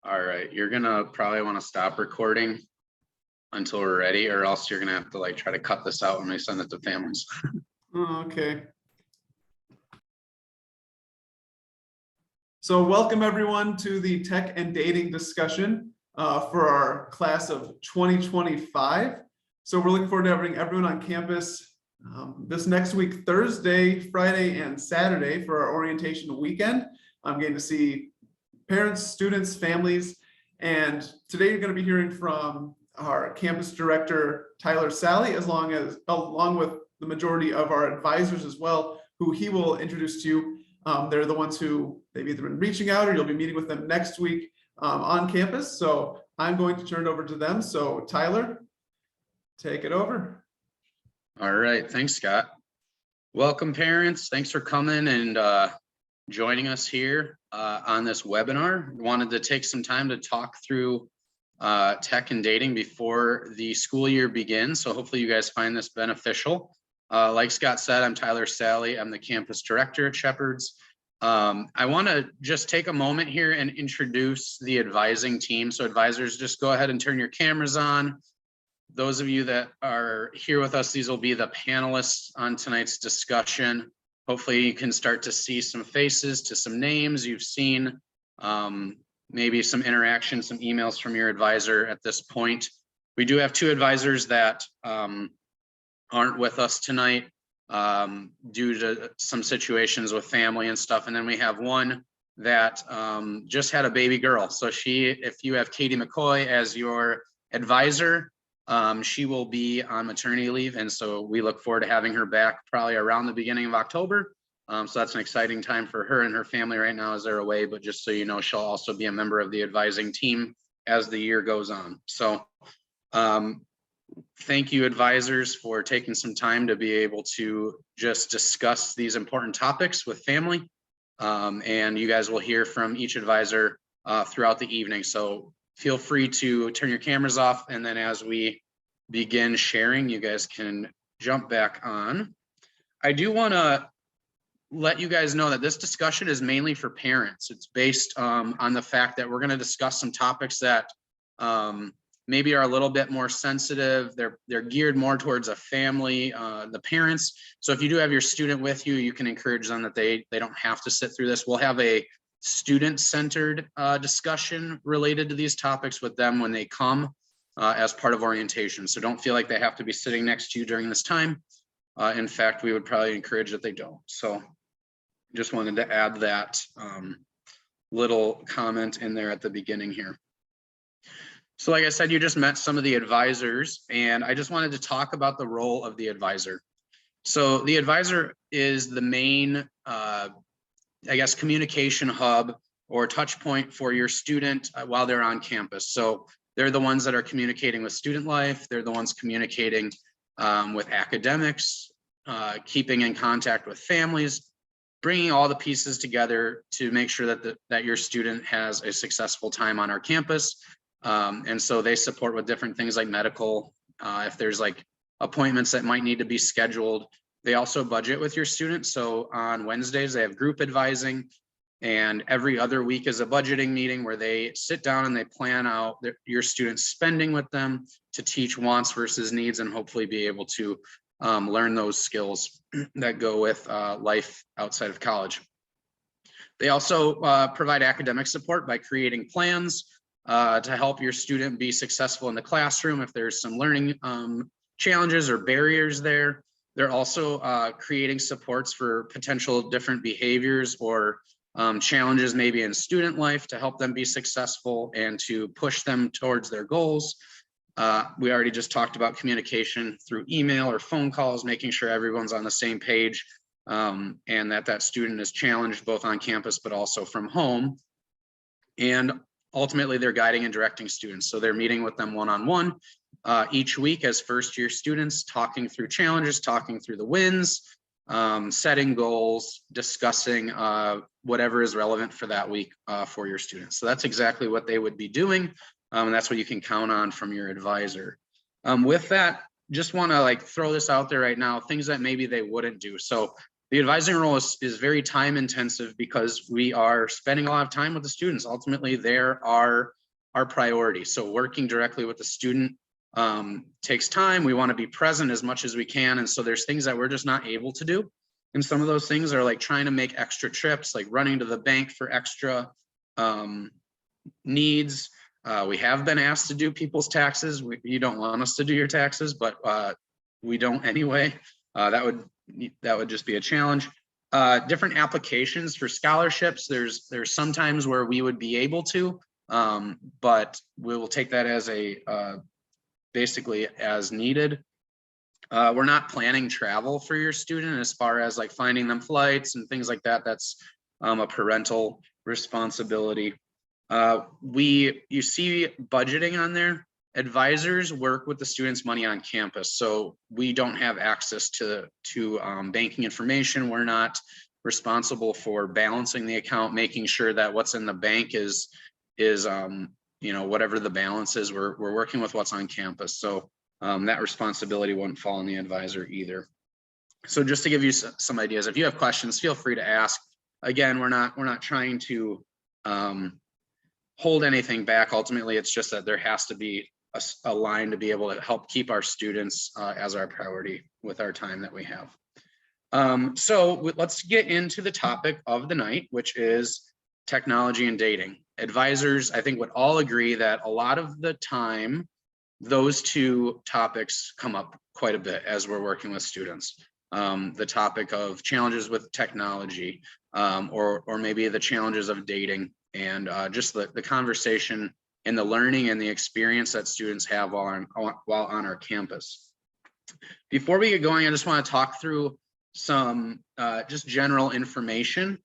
All right, you're gonna probably want to stop recording until we're ready, or else you're gonna have to like try to cut this out when we send it to families. Oh, okay. So welcome everyone to the tech and dating discussion for our class of 2025. So we're looking forward to having everyone on campus this next week, Thursday, Friday, and Saturday for our orientation weekend. I'm getting to see parents, students, families, and today you're going to be hearing from our campus director, Tyler Sally, along with the majority of our advisors as well, who he will introduce to you. They're the ones who they've either been reaching out or you'll be meeting with them next week on campus. So I'm going to turn it over to them. So Tyler, take it over. All right, thanks, Scott. Welcome, parents. Thanks for coming and joining us here on this webinar. Wanted to take some time to talk through tech and dating before the school year begins. So hopefully you guys find this beneficial. Like Scott said, I'm Tyler Sally. I'm the campus director at Shepherd's. I want to just take a moment here and introduce the advising team. So advisors, just go ahead and turn your cameras on. Those of you that are here with us, these will be the panelists on tonight's discussion. Hopefully you can start to see some faces to some names you've seen, maybe some interaction, some emails from your advisor at this point. We do have two advisors that aren't with us tonight due to some situations with family and stuff. And then we have one that just had a baby girl. So if you have Katie McCoy as your advisor, she will be on maternity leave. And so we look forward to having her back probably around the beginning of October. So that's an exciting time for her and her family right now as they're away. But just so you know, she'll also be a member of the advising team as the year goes on. So thank you, advisors, for taking some time to be able to just discuss these important topics with family. And you guys will hear from each advisor throughout the evening. So feel free to turn your cameras off. And then as we begin sharing, you guys can jump back on. I do want to let you guys know that this discussion is mainly for parents. It's based on the fact that we're going to discuss some topics that maybe are a little bit more sensitive. They're geared more towards a family, the parents. So if you do have your student with you, you can encourage them that they don't have to sit through this. We'll have a student-centered discussion related to these topics with them when they come as part of orientation. So don't feel like they have to be sitting next to you during this time. In fact, we would probably encourage that they don't. So just wanted to add that little comment in there at the beginning here. So like I said, you just met some of the advisors, and I just wanted to talk about the role of the advisor. So the advisor is the main, I guess, communication hub or touch point for your student while they're on campus. So they're the ones that are communicating with student life. They're the ones communicating with academics, keeping in contact with families, bringing all the pieces together to make sure that your student has a successful time on our campus. And so they support with different things like medical, if there's like appointments that might need to be scheduled. They also budget with your students. So on Wednesdays, they have group advising, and every other week is a budgeting meeting where they sit down and they plan out your students' spending with them to teach wants versus needs and hopefully be able to learn those skills that go with life outside of college. They also provide academic support by creating plans to help your student be successful in the classroom if there's some learning challenges or barriers there. They're also creating supports for potential different behaviors or challenges maybe in student life to help them be successful and to push them towards their goals. We already just talked about communication through email or phone calls, making sure everyone's on the same page and that student is challenged both on campus but also from home. And ultimately, they're guiding and directing students. So they're meeting with them one-on-one each week as first-year students, talking through challenges, talking through the wins, setting goals, discussing whatever is relevant for that week for your students. So that's exactly what they would be doing. And that's what you can count on from your advisor. With that, just want to throw this out there right now, things that maybe they wouldn't do. So The advising role is very time intensive because we are spending a lot of time with the students. Ultimately, they're our priority. So working directly with the student takes time. We want to be present as much as we can. And so there's things that we're just not able to do. And some of those things are like trying to make extra trips, like running to the bank for extra needs. We have been asked to do people's taxes. You don't want us to do your taxes, but we don't anyway. That would just be a challenge. Different applications for scholarships. There's sometimes where we would be able to, but we will take that as basically as needed. We're not planning travel for your student as far as like finding them flights and things like that. That's a parental responsibility. You see budgeting on there. Advisors work with the students' money on campus, so we don't have access to banking information. We're not responsible for balancing the account, making sure that what's in the bank is whatever the balance is. We're working with what's on campus, so that responsibility wouldn't fall on the advisor either. So just to give you some ideas, if you have questions, feel free to ask. Again, we're not trying to hold anything back. Ultimately, it's just that there has to be a line to be able to help keep our students as our priority with our time that we have. So let's get into the topic of the night, which is technology and dating. Advisors, I think, would all agree that a lot of the time, those two topics come up quite a bit as we're working with students. The topic of challenges with technology, or maybe the challenges of dating, and just the conversation and the learning and the experience that students have while on our campus. Before we get going, I just want to talk through some just general information.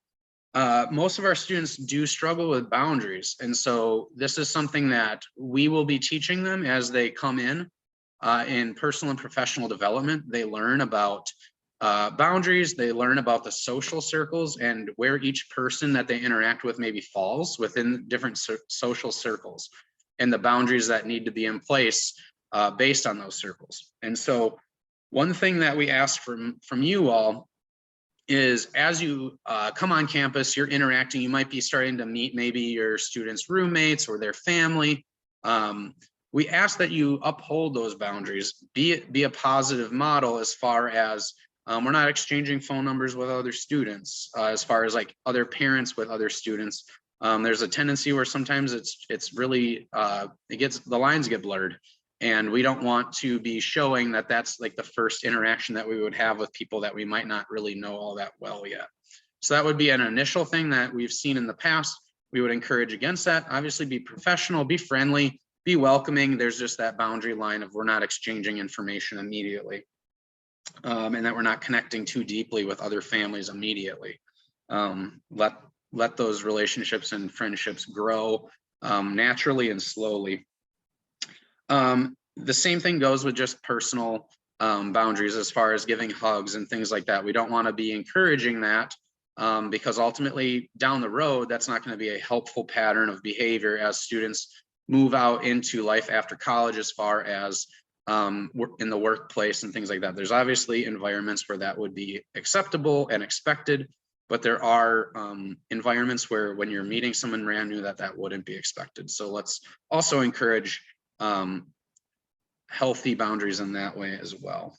Most of our students do struggle with boundaries, and so this is something that we will be teaching them as they come in personal and professional development. They learn about boundaries, they learn about the social circles and where each person that they interact with maybe falls within different social circles, and the boundaries that need to be in place based on those circles. And so one thing that we ask from you all is, as you come on campus, you're interacting, you might be starting to meet maybe your students' roommates or their family. We ask that you uphold those boundaries, be a positive model as far as we're not exchanging phone numbers with other students, as far as like other parents with other students. There's a tendency where sometimes it's really, the lines get blurred, and we don't want to be showing that that's like the first interaction that we would have with people that we might not really know all that well yet. So that would be an initial thing that we've seen in the past. We would encourage against that. Obviously, be professional, be friendly, be welcoming. There's just that boundary line of we're not exchanging information immediately. And that we're not connecting too deeply with other families immediately. Let those relationships and friendships grow naturally and slowly. The same thing goes with just personal boundaries as far as giving hugs and things like that. We don't want to be encouraging that because ultimately down the road, that's not going to be a helpful pattern of behavior as students move out into life after college, as far as in the workplace and things like that. There's obviously environments where that would be acceptable and expected, but there are environments where when you're meeting someone brand new that wouldn't be expected. So let's also encourage healthy boundaries in that way as well.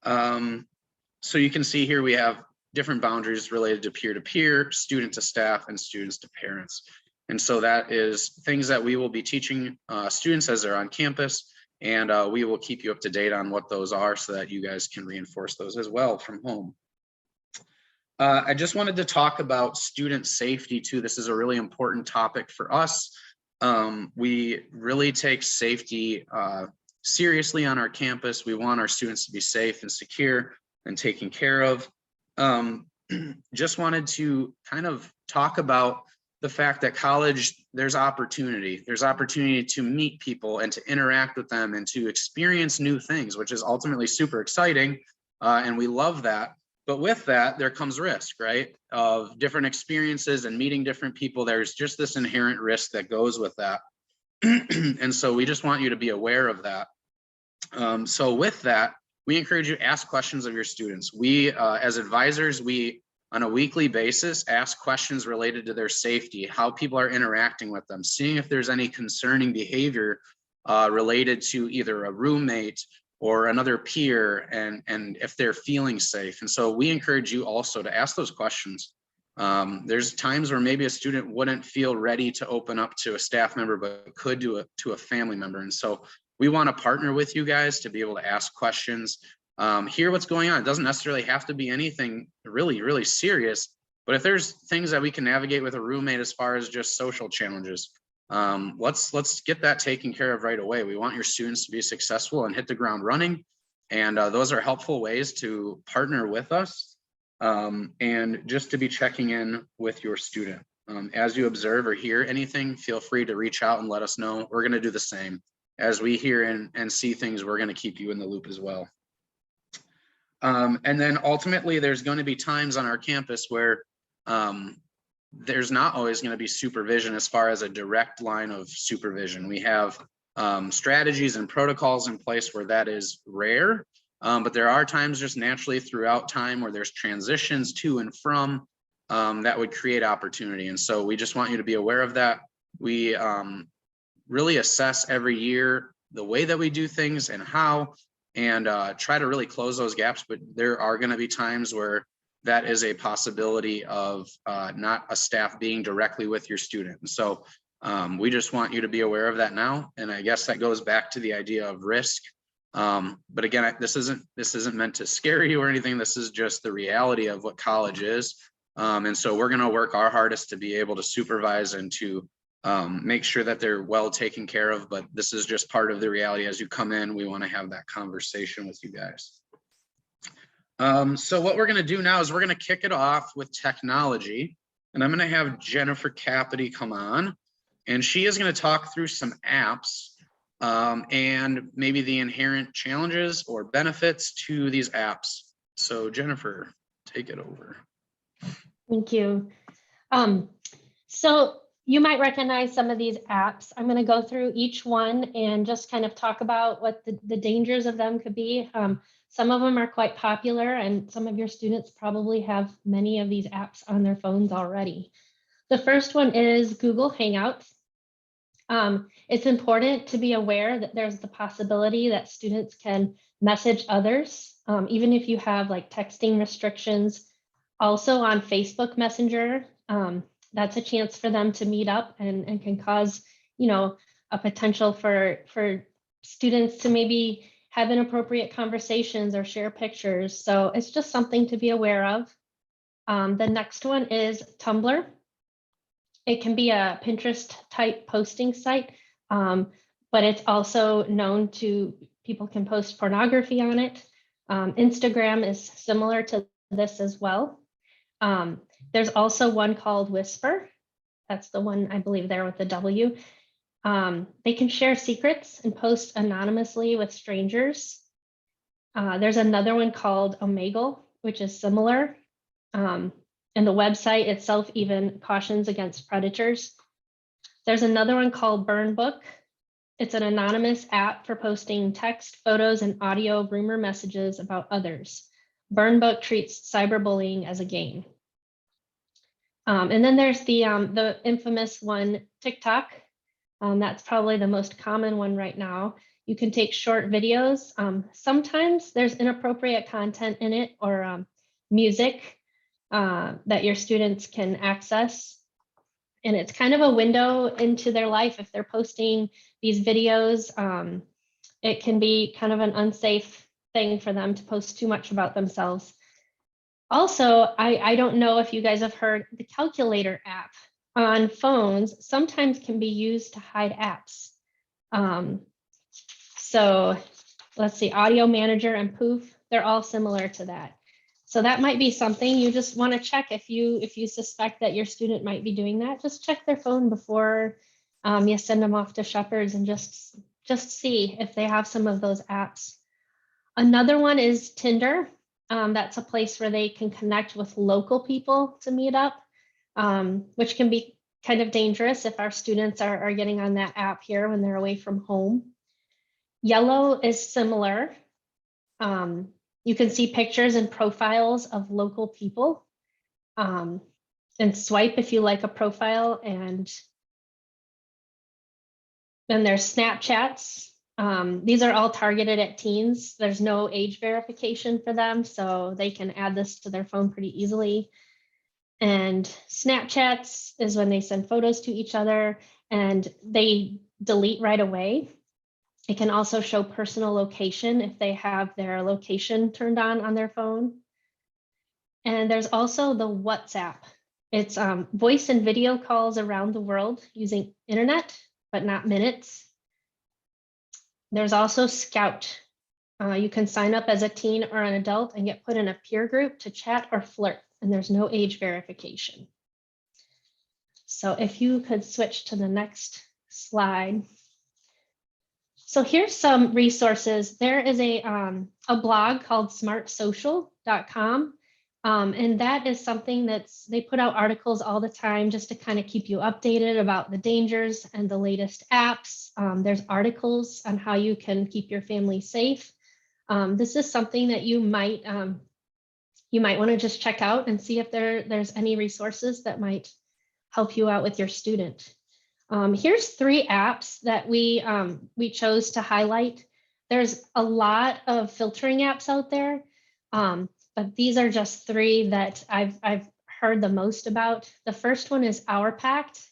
So you can see here we have different boundaries related to peer-to-peer, student to staff, and students to parents. And so that is things that we will be teaching students as they're on campus, and we will keep you up to date on what those are so that you guys can reinforce those as well from home. I just wanted to talk about student safety too. This is a really important topic for us. We really take safety seriously on our campus. We want our students to be safe and secure and taken care of. Just wanted to kind of talk about the fact that college, there's opportunity. There's opportunity to meet people and to interact with them and to experience new things, which is ultimately super exciting. And we love that. But with that, there comes risk, right? Of different experiences and meeting different people. There's just this inherent risk that goes with that. And so we just want you to be aware of that. So with that, we encourage you to ask questions of your students. We, as advisors, we on a weekly basis ask questions related to their safety, how people are interacting with them, seeing if there's any concerning behavior related to either a roommate or another peer, and if they're feeling safe. And so we encourage you also to ask those questions. There's times where maybe a student wouldn't feel ready to open up to a staff member, but could do it to a family member. And so we want to partner with you guys to be able to ask questions, hear what's going on. It doesn't necessarily have to be anything really serious, but if there's things that we can navigate with a roommate as far as just social challenges, let's get that taken care of right away. We want your students to be successful and hit the ground running. And those are helpful ways to partner with us, and just to be checking in with your student. As you observe or hear anything, feel free to reach out and let us know. We're going to do the same. As we hear and see things, we're going to keep you in the loop as well. And then ultimately, there's going to be times on our campus where there's not always going to be supervision as far as a direct line of supervision. We have strategies and protocols in place where that is rare, but there are times just naturally throughout time where there's transitions to and from that would create opportunity. And so we just want you to be aware of that. We really assess every year the way that we do things and how, and try to really close those gaps. But there are going to be times where that is a possibility of not a staff being directly with your student. And so we just want you to be aware of that now. And I guess that goes back to the idea of risk. But again, this isn't meant to scare you or anything. This is just the reality of what college is. And so we're going to work our hardest to be able to supervise and to make sure that they're well taken care of. But this is just part of the reality. As you come in, we want to have that conversation with you guys. So what we're going to do now is we're going to kick it off with technology, and I'm going to have Jennifer Capity come on, and she is going to talk through some apps and maybe the inherent challenges or benefits to these apps. So Jennifer, take it over. Thank you. So you might recognize some of these apps. I'm going to go through each one and just kind of talk about what the dangers of them could be. Some of them are quite popular, and some of your students probably have many of these apps on their phones already. The first one is Google Hangouts. It's important to be aware that there's the possibility that students can message others, even if you have like texting restrictions. Also on Facebook Messenger, that's a chance for them to meet up and can cause, a potential for students to maybe have inappropriate conversations or share pictures. So it's just something to be aware of. The next one is Tumblr. It can be a Pinterest type posting site, but it's also known to, people can post pornography on it. Instagram is similar to this as well. There's also one called Whisper. That's the one I believe there with the W. They can share secrets and post anonymously with strangers. There's another one called Omegle, which is similar. And the website itself even cautions against predators. There's another one called Burn Book. It's an anonymous app for posting text, photos, and audio rumor messages about others. Burn Book treats cyberbullying as a game. And then there's the infamous one, TikTok. That's probably the most common one right now. You can take short videos. Sometimes there's inappropriate content in it, or music that your students can access. And it's kind of a window into their life. If they're posting these videos, it can be kind of an unsafe thing for them to post too much about themselves. Also, I don't know if you guys have heard, the calculator app on phones sometimes can be used to hide apps. So let's see, Audio Manager and Poof, they're all similar to that. So that might be something you just want to check if you suspect that your student might be doing that. Just check their phone before you send them off to Shepherds, and just see if they have some of those apps. Another one is Tinder. That's a place where they can connect with local people to meet up, which can be kind of dangerous if our students are getting on that app here when they're away from home. Yellow is similar. You can see pictures and profiles of local people, and swipe if you like a profile, and then there's Snapchats. These are all targeted at teens. There's no age verification for them, so they can add this to their phone pretty easily. And Snapchats is when they send photos to each other and they delete right away. It can also show personal location if they have their location turned on their phone. And there's also the WhatsApp. It's voice and video calls around the world using internet, but not minutes. There's also Scout. You can sign up as a teen or an adult and get put in a peer group to chat or flirt, and there's no age verification. So if you could switch to the next slide. So here's some resources. There is a blog called smartsocial.com. And that is something they put out articles all the time just to kind of keep you updated about the dangers and the latest apps. There's articles on how you can keep your family safe. This is something that you might want to just check out and see if there's any resources that might help you out with your student. Here's 3 apps that we chose to highlight. There's a lot of filtering apps out there, but these are just 3 that I've heard the most about. The first one is OurPact.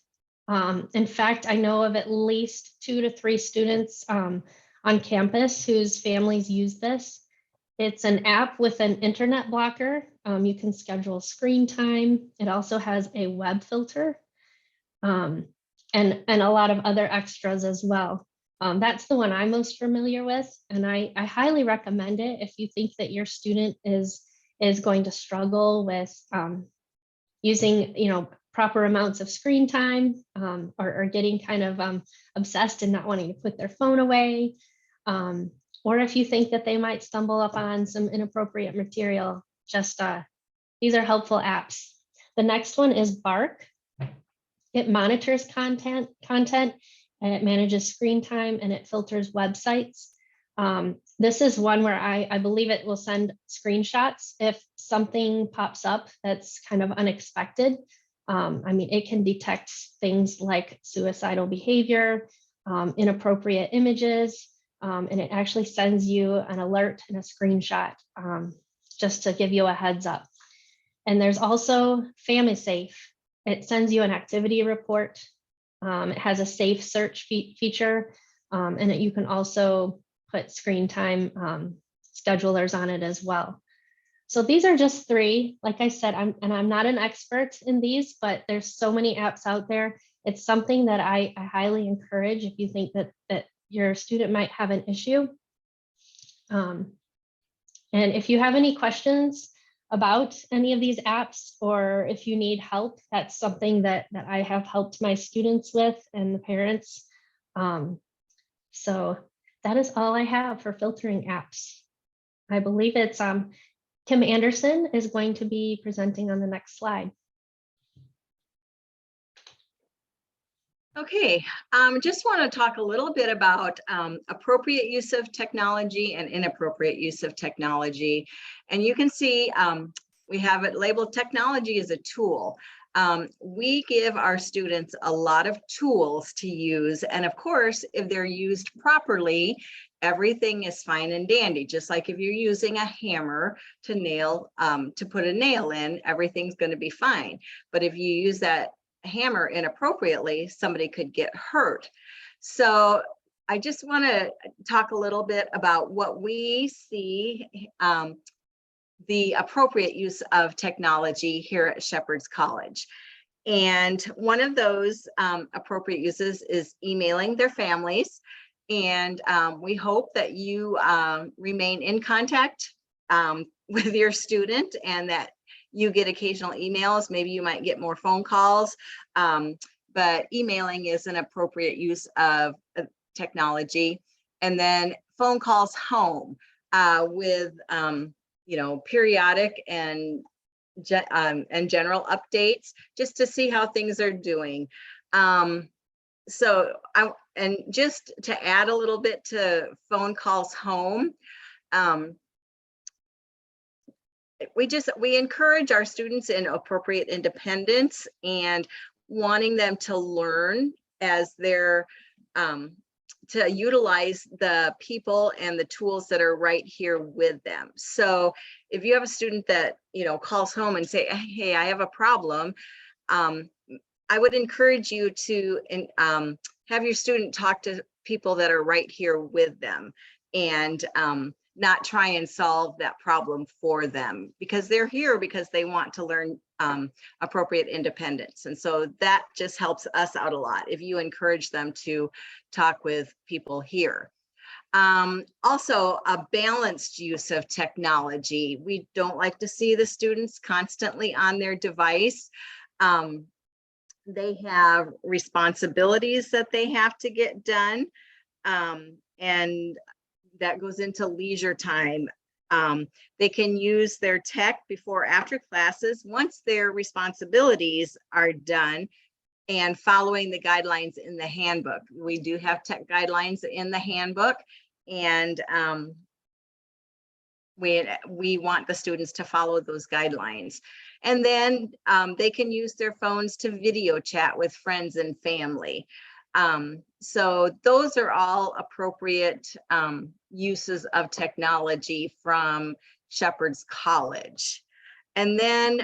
In fact, I know of at least 2 to 3 students on campus whose families use this. It's an app with an internet blocker. You can schedule screen time. It also has a web filter. And a lot of other extras as well. That's the one I'm most familiar with, and I highly recommend it if you think that your student is going to struggle with using proper amounts of screen time, or getting kind of obsessed and not wanting to put their phone away, or if you think that they might stumble upon some inappropriate material. Just these are helpful apps. The next one is Bark. It monitors content, and it manages screen time, and it filters websites. This is one where I believe it will send screenshots if something pops up that's kind of unexpected. I mean, it can detect things like suicidal behavior, inappropriate images, and it actually sends you an alert and a screenshot just to give you a heads up. And there's also FamiSafe. It sends you an activity report. It has a safe search feature, and you can also put screen time schedulers on it as well. So these are just 3. Like I said, I'm not an expert in these, but there's so many apps out there. It's something that I highly encourage if you think that your student might have an issue. And if you have any questions about any of these apps, or if you need help, that's something that I have helped my students with and the parents. So that is all I have for filtering apps. I believe it's Kim Anderson is going to be presenting on the next slide. Okay, just want to talk a little bit about appropriate use of technology and inappropriate use of technology. And you can see we have it labeled technology as a tool. We give our students a lot of tools to use. And of course, if they're used properly, everything is fine and dandy. Just like if you're using a hammer to put a nail in, everything's going to be fine. But if you use that hammer inappropriately, somebody could get hurt. So I just want to talk a little bit about what we see the appropriate use of technology here at Shepherd's College. And one of those appropriate uses is emailing their families. And we hope that you remain in contact with your student, and that you get occasional emails. Maybe you might get more phone calls, but emailing is an appropriate use of technology. And then phone calls home with periodic and general updates, just to see how things are doing. And just to add a little bit to phone calls home, we encourage our students in appropriate independence and wanting them to learn as they're to utilize the people and the tools that are right here with them. So if you have a student that, you know, calls home and say, hey, I have a problem, I would encourage you to have your student talk to people that are right here with them, and not try and solve that problem for them, because they're here because they want to learn appropriate independence. And so that just helps us out a lot if you encourage them to talk with people here. Also, a balanced use of technology. We don't like to see the students constantly on their device. They have responsibilities that they have to get done, and that goes into leisure time. They can use their tech before or after classes once their responsibilities are done and following the guidelines in the handbook. We do have tech guidelines in the handbook, and we want the students to follow those guidelines. And then they can use their phones to video chat with friends and family. So those are all appropriate uses of technology from Shepherd's College. And then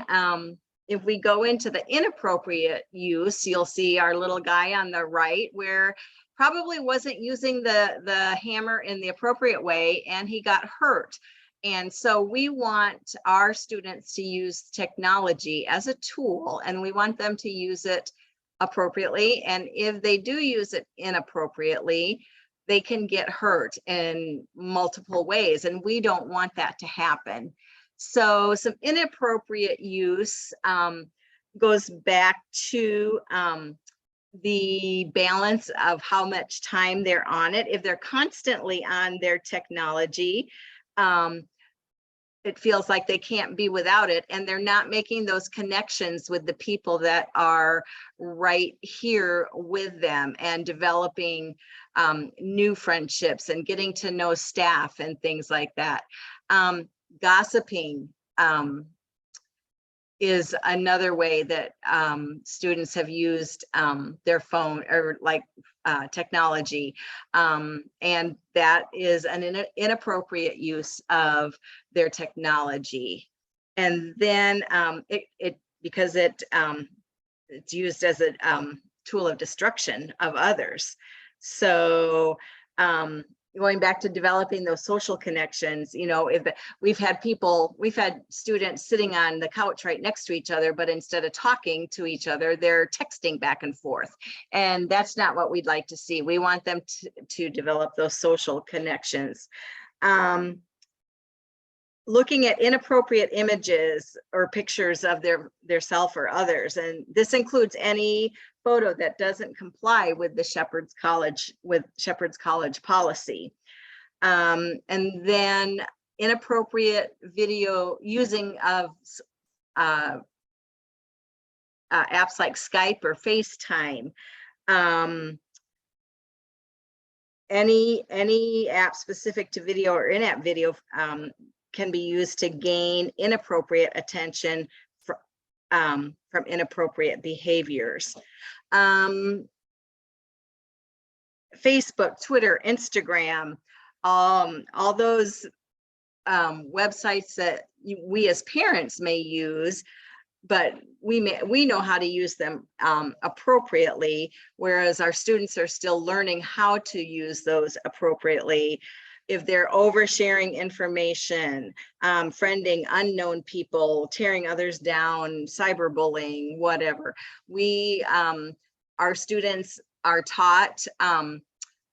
if we go into the inappropriate use, you'll see our little guy on the right, where probably wasn't using the hammer in the appropriate way and he got hurt. And so we want our students to use technology as a tool, and we want them to use it appropriately. And if they do use it inappropriately, they can get hurt in multiple ways, and we don't want that to happen. So some inappropriate use goes back to the balance of how much time they're on it. If they're constantly on their technology, it feels like they can't be without it, and they're not making those connections with the people that are right here with them, and developing new friendships and getting to know staff and things like that. Gossiping is another way that students have used their phone or like technology, and that is an inappropriate use of their technology. And then because it's used as a tool of destruction of others. So going back to developing those social connections, you know, if we've had students sitting on the couch right next to each other, but instead of talking to each other, they're texting back and forth. And that's not what we'd like to see. We want them to develop those social connections. Looking at inappropriate images or pictures of their self or others. And this includes any photo that doesn't comply with the Shepherd's College policy. And then inappropriate video using of apps like Skype or FaceTime. Any app specific to video or in-app video can be used to gain inappropriate attention from inappropriate behaviors. Facebook, Twitter, Instagram, all those websites that we as parents may use, but we know how to use them appropriately, whereas our students are still learning how to use those appropriately. If they're oversharing information, friending unknown people, tearing others down, cyberbullying, whatever. Our students are taught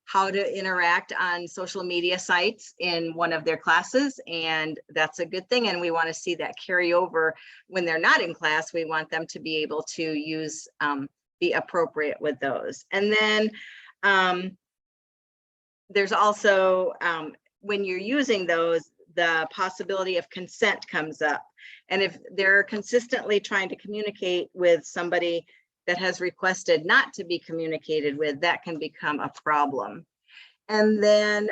how to interact on social media sites in one of their classes, and that's a good thing. And we want to see that carry over when they're not in class. We want them to be able to be appropriate with those. And then there's also, when you're using those, the possibility of consent comes up. And if they're consistently trying to communicate with somebody that has requested not to be communicated with, that can become a problem. And then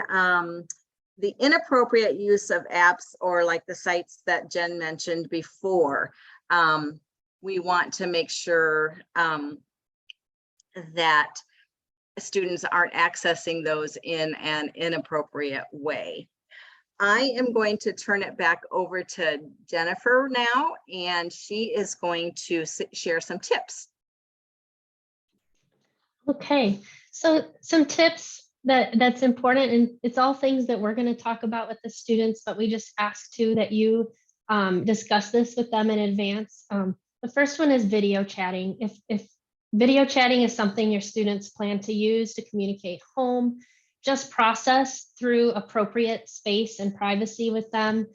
the inappropriate use of apps, or like the sites that Jen mentioned before, we want to make sure that students aren't accessing those in an inappropriate way. I am going to turn it back over to Jennifer now, and she is going to share some tips. Okay, so some tips that's important, and it's all things that we're going to talk about with the students, but we just ask too that you discuss this with them in advance. The first one is video chatting. If video chatting is something your students plan to use to communicate home, just process through appropriate space and privacy with them.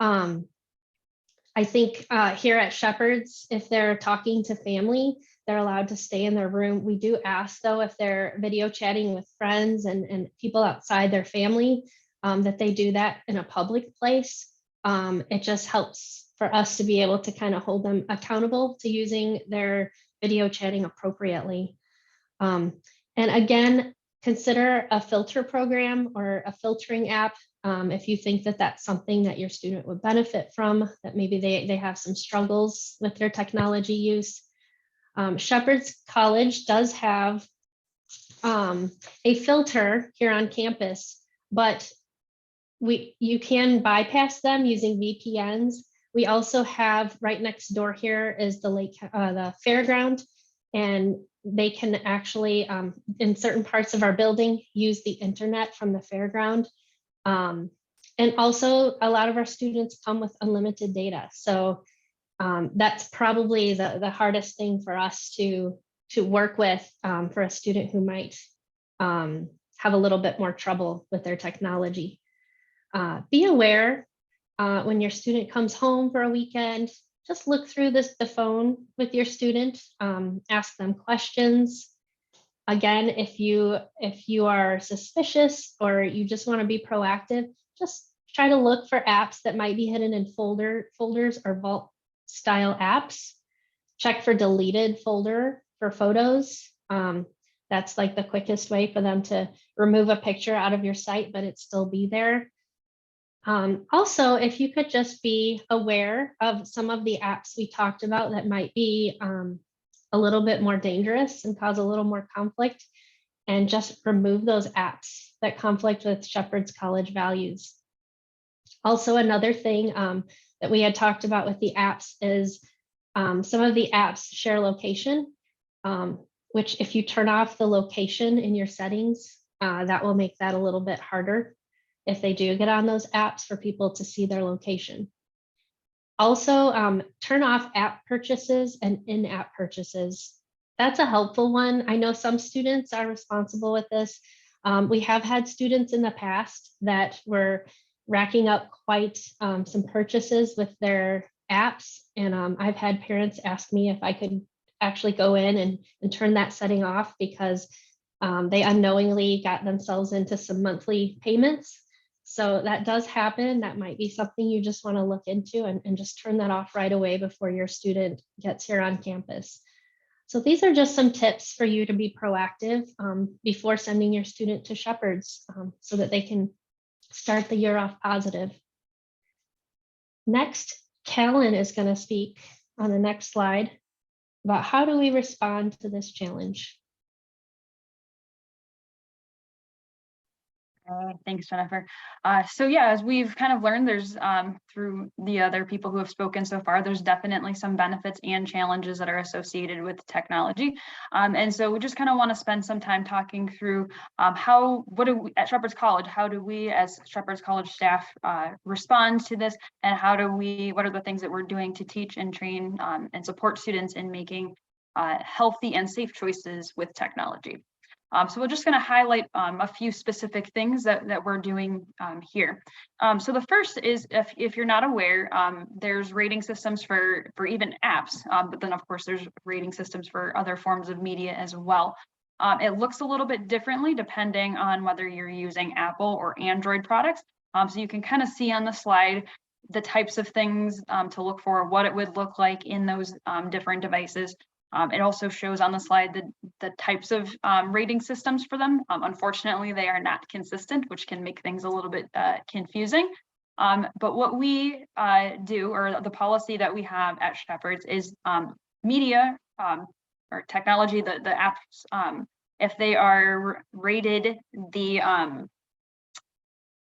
I think here at Shepherd's, if they're talking to family, they're allowed to stay in their room. We do ask, though, if they're video chatting with friends and people outside their family, that they do that in a public place. It just helps for us to be able to kind of hold them accountable to using their video chatting appropriately. And again, consider a filter program or a filtering app if you think that that's something that your student would benefit from, that maybe they have some struggles with their technology use. Shepherd's College does have a filter here on campus, but you can bypass them using VPNs. We also have right next door here is the fairground, and they can actually, in certain parts of our building, use the internet from the fairground. And also a lot of our students come with unlimited data. So that's probably the hardest thing for us to work with for a student who might have a little bit more trouble with their technology. Be aware when your student comes home for a weekend, just look through the phone with your student, ask them questions. Again, if you are suspicious or you just want to be proactive, just try to look for apps that might be hidden in folders or vault style apps. Check for deleted folder for photos. That's like the quickest way for them to remove a picture out of your site, but it still be there. Also, if you could just be aware of some of the apps we talked about that might be a little bit more dangerous and cause a little more conflict, and just remove those apps that conflict with Shepherd's College values. Also, another thing that we had talked about with the apps is some of the apps share location, which if you turn off the location in your settings, that will make that a little bit harder if they do get on those apps for people to see their location. Also, turn off app purchases and in-app purchases. That's a helpful one. I know some students are responsible with this. We have had students in the past that were racking up quite some purchases with their apps. And I've had parents ask me if I could actually go in and turn that setting off because they unknowingly got themselves into some monthly payments. So that does happen. That might be something you just want to look into and just turn that off right away before your student gets here on campus. So these are just some tips for you to be proactive before sending your student to Shepherd's so that they can start the year off positive. Next, Callan is going to speak on the next slide about how do we respond to this challenge. Thanks, Jennifer. So yeah, as we've kind of learned, there's through the other people who have spoken so far, there's definitely some benefits and challenges that are associated with technology. And so we just kind of want to spend some time talking through what do we at Shepherd's College, how do we as Shepherd's College staff respond to this, and what are the things that we're doing to teach and train and support students in making healthy and safe choices with technology. So we're just going to highlight a few specific things that we're doing here. So the first is if you're not aware, there's rating systems for even apps, but then of course there's rating systems for other forms of media as well. It looks a little bit differently depending on whether you're using Apple or Android products. So you can kind of see on the slide the types of things to look for, what it would look like in those different devices. It also shows on the slide the types of rating systems for them. Unfortunately, they are not consistent, which can make things a little bit confusing. But what we do, or the policy that we have at Shepherd's, is media or technology, the apps, if they are rated the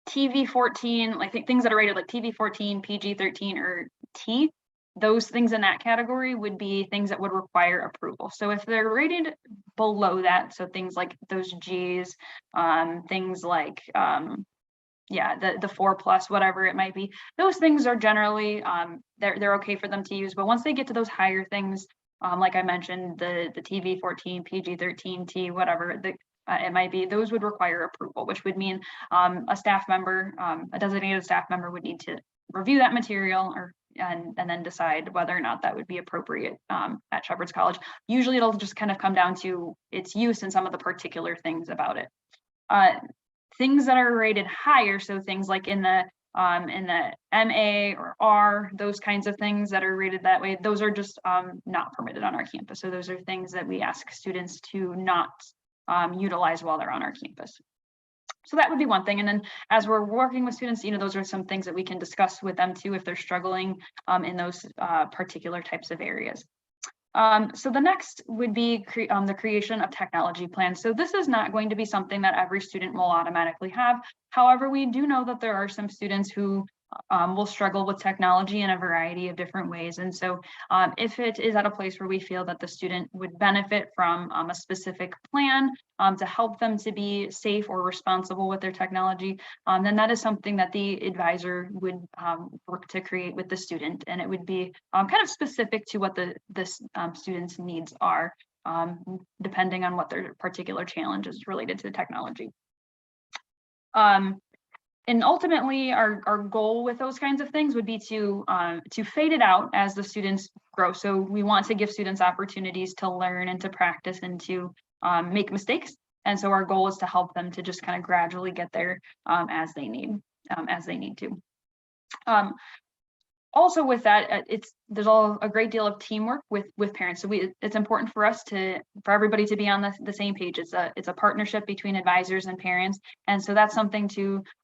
TV 14, like things that are rated like TV 14, PG 13, or T, those things in that category would be things that would require approval. So if they're rated below that, so things like those G's, things like yeah, the 4+, whatever it might be, those things are generally they're okay for them to use. But once they get to those higher things, like I mentioned, the TV 14, PG 13, T, whatever it might be, those would require approval, which would mean a staff member, a designated staff member, would need to review that material and then decide whether or not that would be appropriate at Shepherd's College. Usually it'll just kind of come down to its use and some of the particular things about it. Things that are rated higher, so things like in the MA or R, those kinds of things that are rated that way, those are just not permitted on our campus. So those are things that we ask students to not utilize while they're on our campus. So that would be one thing. And then as we're working with students, those are some things that we can discuss with them too, if they're struggling in those particular types of areas. So the next would be the creation of technology plans. So this is not going to be something that every student will automatically have. However, we do know that there are some students who will struggle with technology in a variety of different ways. And so if it is at a place where we feel that the student would benefit from a specific plan to help them to be safe or responsible with their technology, then that is something that the advisor would work to create with the student. And it would be kind of specific to what the student's needs are, depending on what their particular challenge is related to technology. And ultimately, our goal with those kinds of things would be to fade it out as the students grow. So we want to give students opportunities to learn and to practice and to make mistakes. And so our goal is to help them to just kind of gradually get there as they need to. Also with that, there's a great deal of teamwork with parents. So it's important for us for everybody to be on the same page. It's a partnership between advisors and parents. And so that's something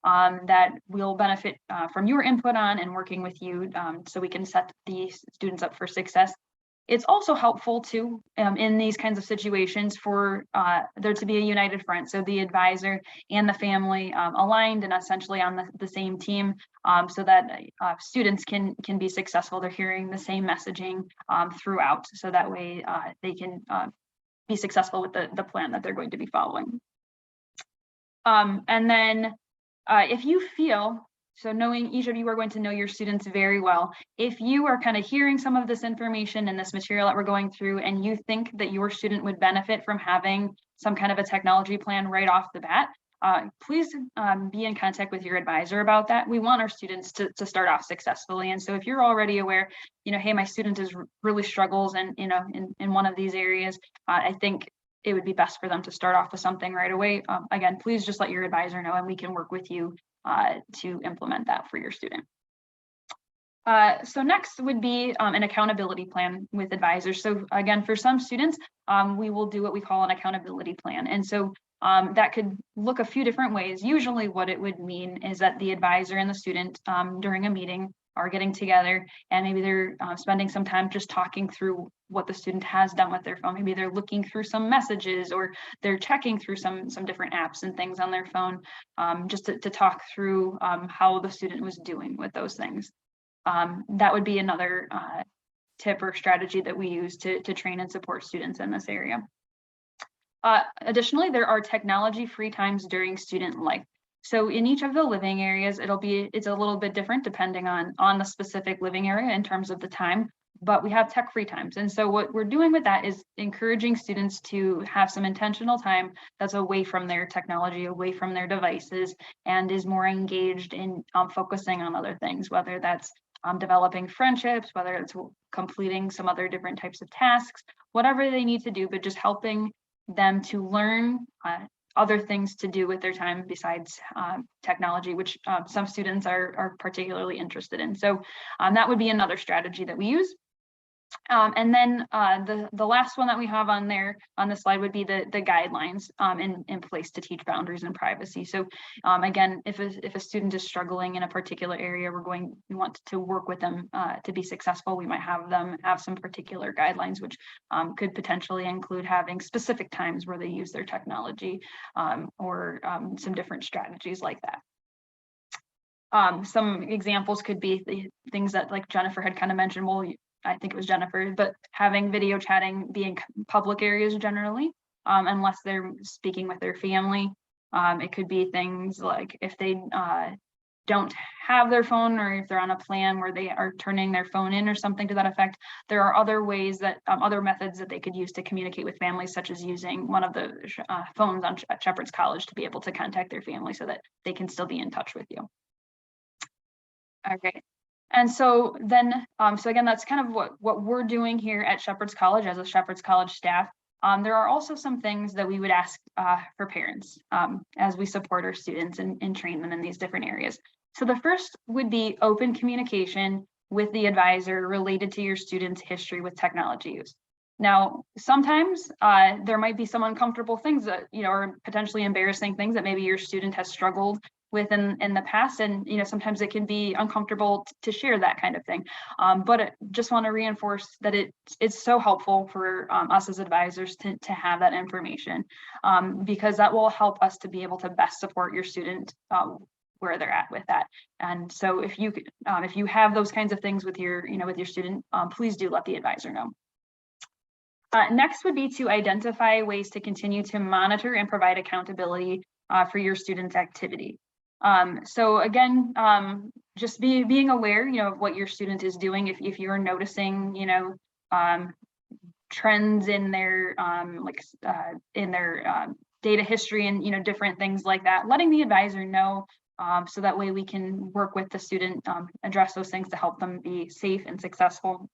that we'll benefit from your input on and working with you so we can set the students up for success. It's also helpful to, in these kinds of situations, for there to be a united front. So the advisor and the family aligned and essentially on the same team, so that students can be successful. They're hearing the same messaging throughout, so that way they can be successful with the plan that they're going to be following. And then if you feel, so knowing each of you are going to know your students very well, if you are kind of hearing some of this information and this material that we're going through, and you think that your student would benefit from having some kind of a technology plan right off the bat, please be in contact with your advisor about that. We want our students to start off successfully. And so if you're already aware, hey, my student really struggles and in one of these areas, I think it would be best for them to start off with something right away. Again, please just let your advisor know, and we can work with you to implement that for your student. So next would be an accountability plan with advisors. So again, for some students, we will do what we call an accountability plan. And so that could look a few different ways. Usually what it would mean is that the advisor and the student during a meeting are getting together, and maybe they're spending some time just talking through what the student has done with their phone. Maybe they're looking through some messages, or they're checking through some different apps and things on their phone, just to talk through how the student was doing with those things. That would be another tip or strategy that we use to train and support students in this area. Additionally, there are technology-free times during student life. So in each of the living areas, it's a little bit different depending on the specific living area in terms of the time, but we have tech-free times. And so what we're doing with that is encouraging students to have some intentional time that's away from their technology, away from their devices, and is more engaged in focusing on other things, whether that's developing friendships, whether it's completing some other different types of tasks, whatever they need to do, but just helping them to learn other things to do with their time besides technology, which some students are particularly interested in. So that would be another strategy that we use. And then the last one that we have on there on the slide would be the guidelines in place to teach boundaries and privacy. So again, if a student is struggling in a particular area, we want to work with them to be successful. We might have them have some particular guidelines, which could potentially include having specific times where they use their technology or some different strategies like that. Some examples could be the things that like Jennifer had kind of mentioned. Well, I think it was Jennifer, but having video chatting be in public areas generally, unless they're speaking with their family. It could be things like if they don't have their phone, or if they're on a plan where they are turning their phone in or something to that effect. There are other ways that other methods that they could use to communicate with families, such as using one of the phones at Shepherd's College to be able to contact their family so that they can still be in touch with you. Okay. And so then, so again, that's kind of what we're doing here at Shepherd's College as a Shepherd's College staff. There are also some things that we would ask for parents as we support our students and train them in these different areas. So the first would be open communication with the advisor related to your student's history with technology use. Now, sometimes there might be some uncomfortable things that, or potentially embarrassing things that maybe your student has struggled with in the past, and sometimes it can be uncomfortable to share that kind of thing, but I just want to reinforce that it's so helpful for us as advisors to have that information, because that will help us to be able to best support your student where they're at with that. And so if you have those kinds of things with your student, please do let the advisor know. Next would be to identify ways to continue to monitor and provide accountability for your student's activity. So again, just being aware, of what your student is doing. If you're noticing, trends in their data history and different things like that, letting the advisor know, so that way we can work with the student, address those things to help them be safe and successful.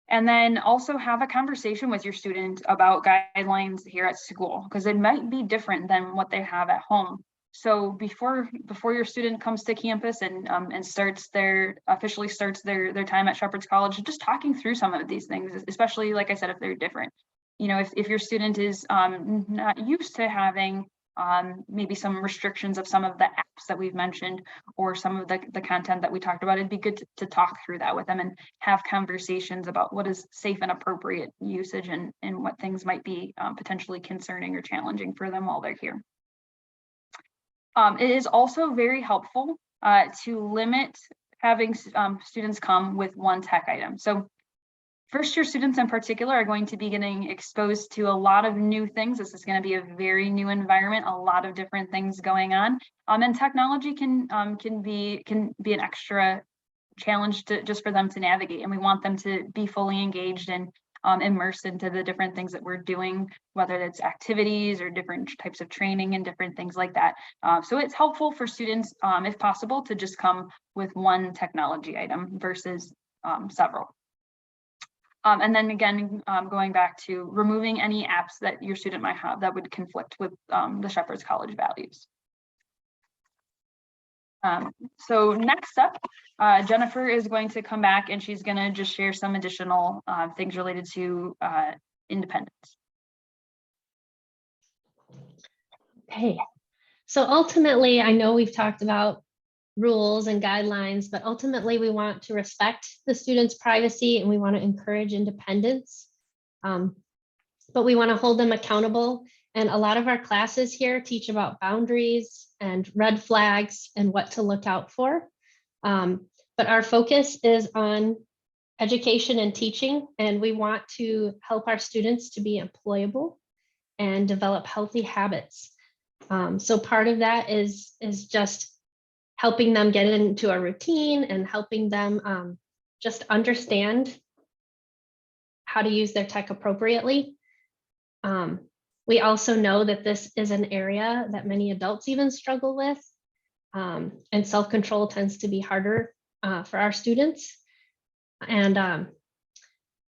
And then also have a conversation with your student about guidelines here at school, because it might be different than what they have at home. So before your student comes to campus and officially starts their time at Shepherd's College, just talking through some of these things, especially like I said, if they're different. If your student is not used to having maybe some restrictions of some of the apps that we've mentioned, or some of the content that we talked about, it'd be good to talk through that with them and have conversations about what is safe and appropriate usage and what things might be potentially concerning or challenging for them while they're here. It is also very helpful to limit having students come with one tech item. So first year students in particular are going to be getting exposed to a lot of new things. This is going to be a very new environment, a lot of different things going on. And technology can be an extra challenge just for them to navigate. And we want them to be fully engaged and immersed into the different things that we're doing, whether it's activities or different types of training and different things like that. So it's helpful for students, if possible, to just come with one technology item versus several. And then again, going back to removing any apps that your student might have that would conflict with the Shepherd's College values. So next up, Jennifer is going to come back and she's going to just share some additional things related to independence. Okay, so ultimately, I know we've talked about rules and guidelines, but ultimately we want to respect the student's privacy and we want to encourage independence, but we want to hold them accountable. And a lot of our classes here teach about boundaries and red flags and what to look out for. But our focus is on education and teaching, and we want to help our students to be employable and develop healthy habits. So part of that is just helping them get into a routine and helping them just understand how to use their tech appropriately. We also know that this is an area that many adults even struggle with, and self-control tends to be harder for our students. And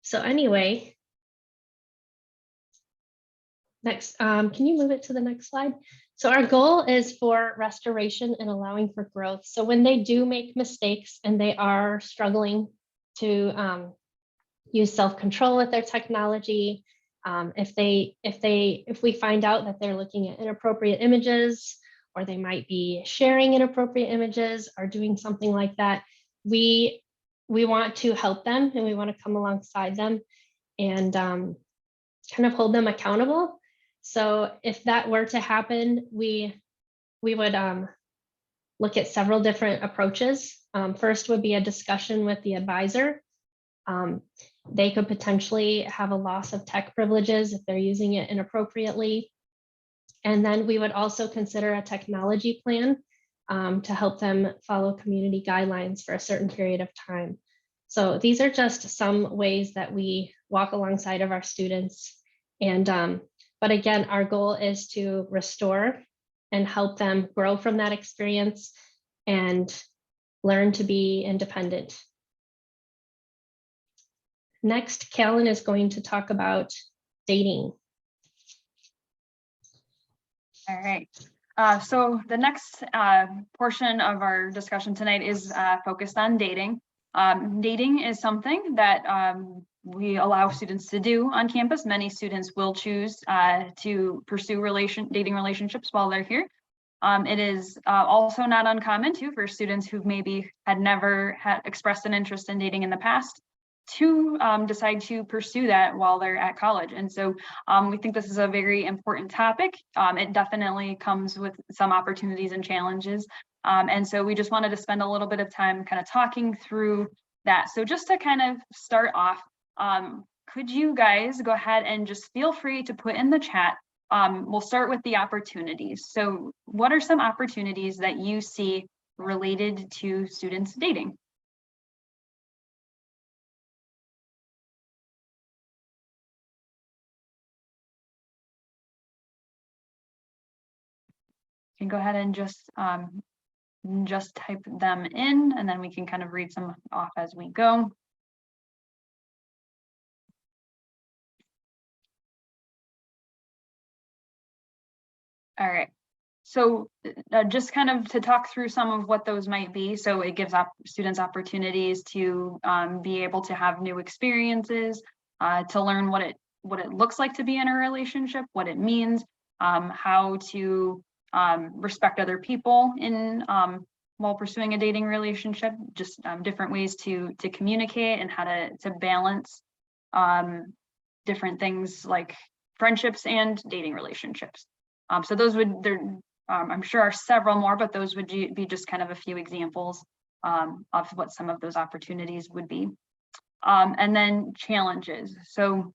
so anyway, next, can you move it to the next slide? So our goal is for restoration and allowing for growth. So when they do make mistakes and they are struggling to use self-control with their technology. If we find out that they're looking at inappropriate images, or they might be sharing inappropriate images or doing something like that, we want to help them, and we want to come alongside them and kind of hold them accountable. So if that were to happen, we would look at several different approaches. First would be a discussion with the advisor. They could potentially have a loss of tech privileges if they're using it inappropriately. And then we would also consider a technology plan to help them follow community guidelines for a certain period of time. So these are just some ways that we walk alongside of our students. And but again, our goal is to restore and help them grow from that experience and learn to be independent. Next, Callan is going to talk about dating. All right. So the next portion of our discussion tonight is focused on dating. Dating is something that we allow students to do on campus. Many students will choose to pursue dating relationships while they're here. It is also not uncommon too for students who maybe had never expressed an interest in dating in the past to decide to pursue that while they're at college. And so we think this is a very important topic. It definitely comes with some opportunities and challenges. And so we just wanted to spend a little bit of time kind of talking through that. So just to kind of start off, could you guys go ahead and just feel free to put in the chat. We'll start with the opportunities. So what are some opportunities that you see related to students dating? You can go ahead and just type them in, and then we can kind of read some off as we go. All right, so just kind of to talk through some of what those might be. So it gives students opportunities to be able to have new experiences, to learn what it looks like to be in a relationship, what it means, how to respect other people in while pursuing a dating relationship, just different ways to communicate and how to balance different things like friendships and dating relationships. So those I'm sure are several more, but those would be just kind of a few examples of what some of those opportunities would be. And then challenges. So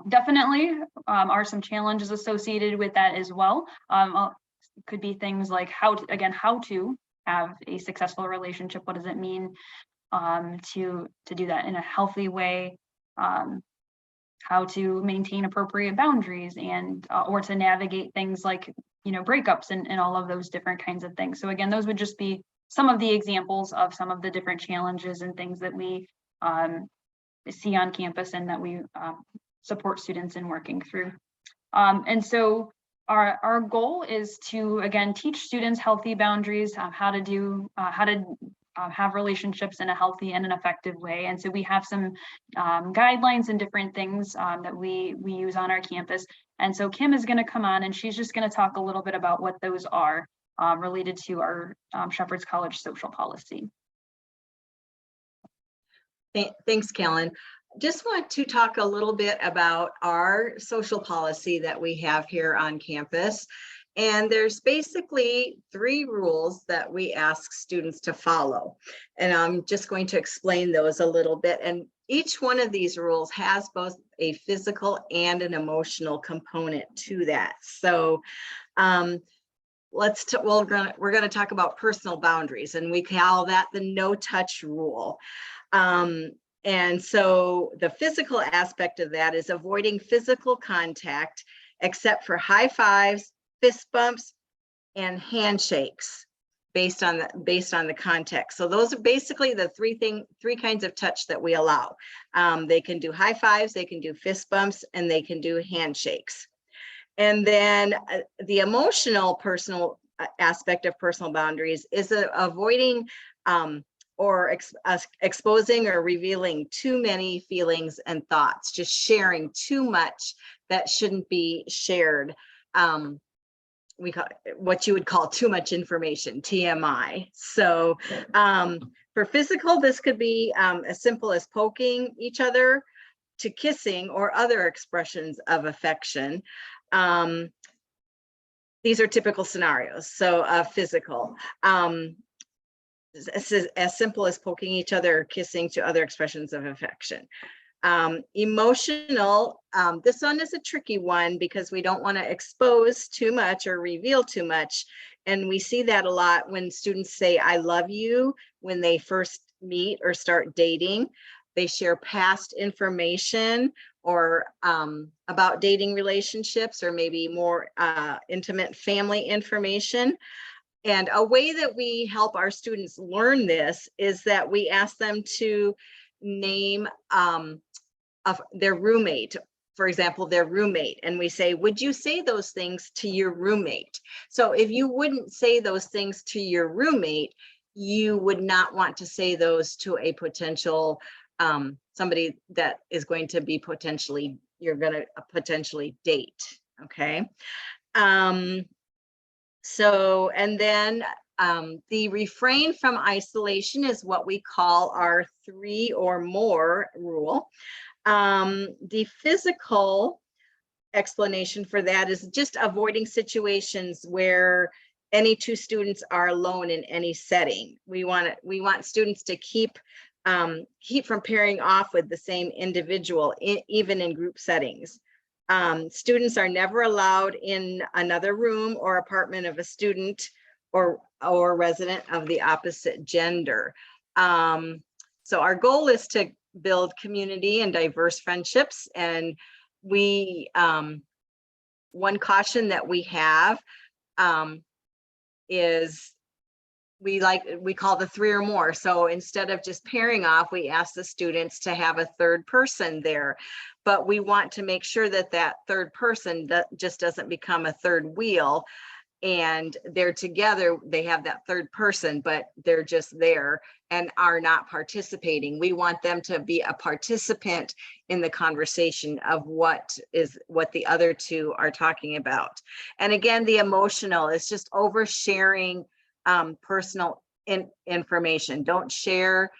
definitely are some challenges associated with that as well. Could be things like how to have a successful relationship. What does it mean to do that in a healthy way? How to maintain appropriate boundaries and or to navigate things like breakups and all of those different kinds of things. So again, those would just be some of the examples of some of the different challenges and things that we see on campus and that we support students in working through. And so our goal is to, again, teach students healthy boundaries, how to have relationships in a healthy and an effective way. And so we have some guidelines and different things that we use on our campus. And so Kim is going to come on and she's just going to talk a little bit about what those are related to our Shepherd's College social policy. Thanks, Callan. Just want to talk a little bit about our social policy that we have here on campus. And there's basically 3 rules that we ask students to follow. And I'm just going to explain those a little bit. And each one of these rules has both a physical and an emotional component to that. So we're going to talk about personal boundaries, and we call that the no touch rule. And so the physical aspect of that is avoiding physical contact except for high fives, fist bumps, and handshakes based on the context. So those are basically the three kinds of touch that we allow. They can do high fives, they can do fist bumps, and they can do handshakes. And then the emotional personal aspect of personal boundaries is avoiding or exposing or revealing too many feelings and thoughts, just sharing too much that shouldn't be shared. We call what you would call too much information, TMI. So for physical, this could be as simple as poking each other, to kissing or other expressions of affection. These are typical scenarios. So physical, as simple as poking each other or kissing, to other expressions of affection. Emotional, this one is a tricky one because we don't want to expose too much or reveal too much. And we see that a lot when students say, I love you, when they first meet or start dating. They share past information or about dating relationships, or maybe more intimate family information. And a way that we help our students learn this is that we ask them to name of their roommate, for example, their roommate. And we say, would you say those things to your roommate? So if you wouldn't say those things to your roommate, you would not want to say those to a potential somebody that is going to be potentially, you're going to potentially date. Okay. So, and then the refrain from isolation is what we call our 3 or more rule. The physical explanation for that is just avoiding situations where any 2 students are alone in any setting. We want students to keep from pairing off with the same individual, even in group settings. Students are never allowed in another room or apartment of a student or resident of the opposite gender. So our goal is to build community and diverse friendships. And we, one caution that we have is we call the 3 or more. So instead of just pairing off, we ask the students to have a third person there, but we want to make sure that that third person just doesn't become a third wheel, and they're together, they have that third person, but they're just there and are not participating. We want them to be a participant in the conversation of what the other 2 are talking about. And again, the emotional is just oversharing personal information. Don't share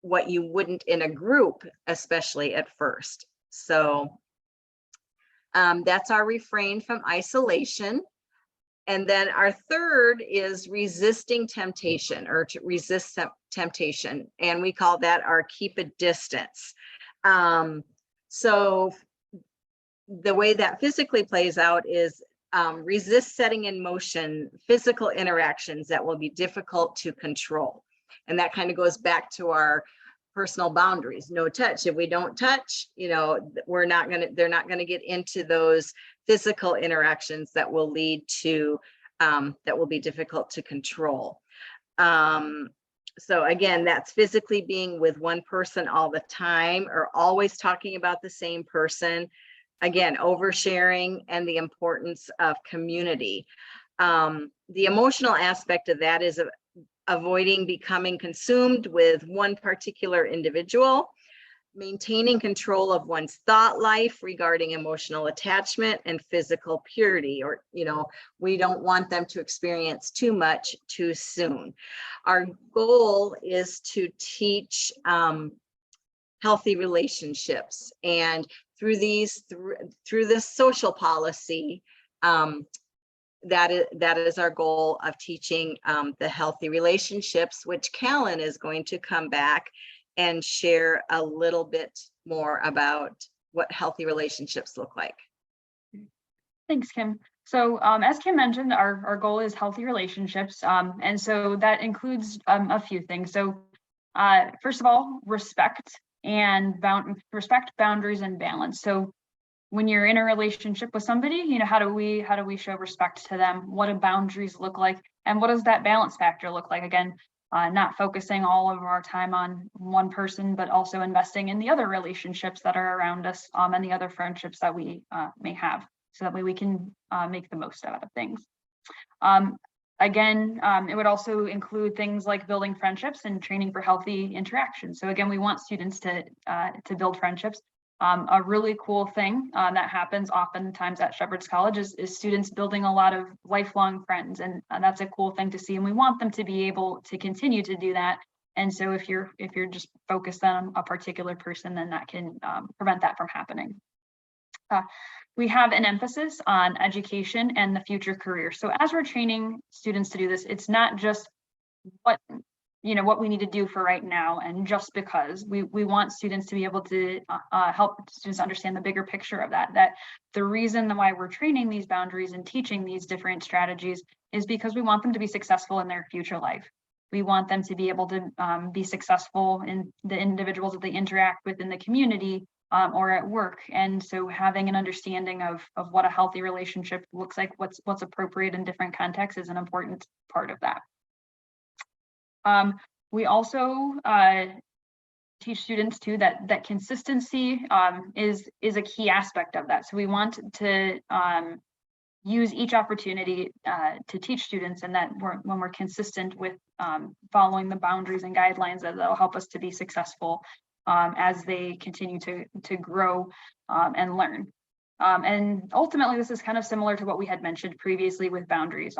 what you wouldn't in a group, especially at first. So that's our refrain from isolation. And then our third is resisting temptation, or to resist temptation. And we call that our keep a distance. So the way that physically plays out is resist setting in motion physical interactions that will be difficult to control. And that kind of goes back to our personal boundaries. No touch. If we don't touch, they're not going to get into those physical interactions that will lead to that will be difficult to control. So again, that's physically being with one person all the time, or always talking about the same person. Again, oversharing and the importance of community. The emotional aspect of that is avoiding becoming consumed with one particular individual, maintaining control of one's thought life regarding emotional attachment and physical purity, or, we don't want them to experience too much too soon. Our goal is to teach healthy relationships, and through this social policy, that is our goal of teaching the healthy relationships, which Callan is going to come back and share a little bit more about what healthy relationships look like. Thanks, Kim. So as Kim mentioned, our goal is healthy relationships. And so that includes a few things. So first of all, respect boundaries and balance. So when you're in a relationship with somebody, how do we show respect to them? What do boundaries look like? And what does that balance factor look like? Again, not focusing all of our time on one person, but also investing in the other relationships that are around us, and the other friendships that we may have. So that way we can make the most out of things. Again, it would also include things like building friendships and training for healthy interaction. So again, we want students to build friendships. A really cool thing that happens oftentimes at Shepherd's College is students building a lot of lifelong friends, and that's a cool thing to see. And we want them to be able to continue to do that. And so if you're just focused on a particular person, then that can prevent that from happening. We have an emphasis on education and the future career. So as we're training students to do this, it's not just what we need to do for right now and just because. We want students to be able to help students understand the bigger picture of that the reason why we're training these boundaries and teaching these different strategies is because we want them to be successful in their future life. We want them to be able to be successful in the individuals that they interact with in the community or at work. And so having an understanding of what a healthy relationship looks like, what's appropriate in different contexts is an important part of that. We also teach students too that consistency is a key aspect of that. So we want to use each opportunity to teach students, and that when we're consistent with following the boundaries and guidelines, that'll help us to be successful as they continue to grow and learn. And ultimately, this is kind of similar to what we had mentioned previously with boundaries.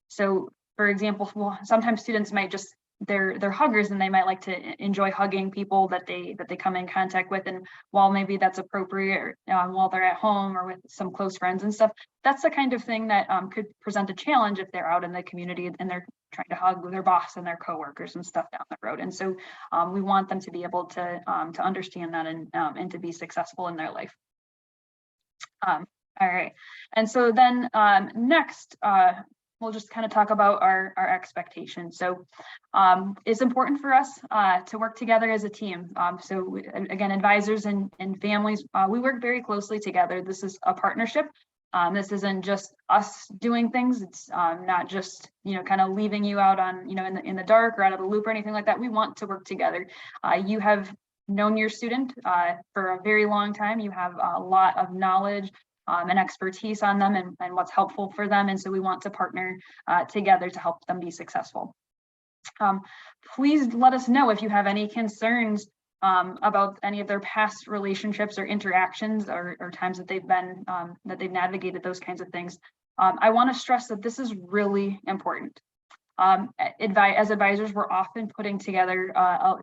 So for example, sometimes students might just, they're huggers and they might like to enjoy hugging people that they come in contact with. And while maybe that's appropriate while they're at home or with some close friends and stuff, that's the kind of thing that could present a challenge if they're out in the community and they're trying to hug their boss and their coworkers and stuff down the road. And so we want them to be able to understand that and to be successful in their life. All right. And so then next, we'll just kind of talk about our expectations. So it's important for us to work together as a team. So again, advisors and families, we work very closely together. This is a partnership. This isn't just us doing things. It's not just, kind of leaving you out on, in the dark or out of the loop or anything like that. We want to work together. You have known your student for a very long time. You have a lot of knowledge and expertise on them and what's helpful for them. And so we want to partner together to help them be successful. Please let us know if you have any concerns about any of their past relationships or interactions or times that they've been, that they've navigated those kinds of things. I want to stress that this is really important. As advisors, we're often putting together,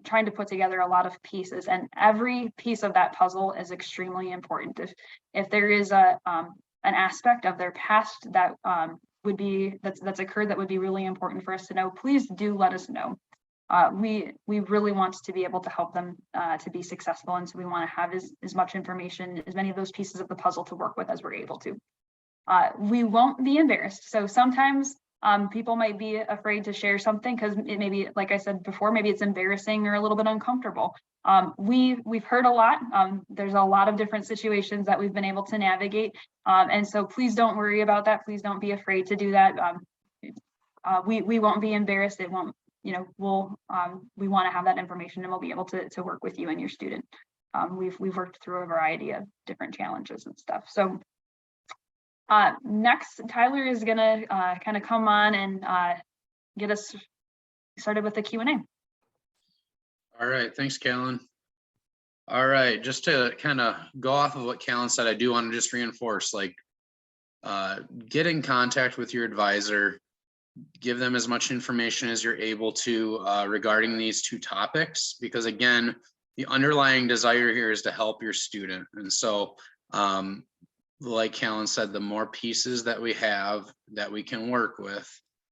trying to put together a lot of pieces, and every piece of that puzzle is extremely important. If there is an aspect of their past that that's occurred that would be really important for us to know, please do let us know. We really want to be able to help them to be successful, and so we want to have as much information, as many of those pieces of the puzzle to work with as we're able to. We won't be embarrassed. So sometimes people might be afraid to share something because it may be, like I said before, maybe it's embarrassing or a little bit uncomfortable. We've heard a lot. There's a lot of different situations that we've been able to navigate. And so please don't worry about that. Please don't be afraid to do that. We won't be embarrassed. It won't, we want to have that information and we'll be able to work with you and your student. We've worked through a variety of different challenges and stuff. So next, Tyler is gonna kind of come on and get us started with the Q&A. All right, thanks, Callan. All right, just to kind of go off of what Callan said, I do want to just reinforce, get in contact with your advisor, give them as much information as you're able to regarding these two topics, because again, the underlying desire here is to help your student. And so, like Callan said, the more pieces that we have that we can work with,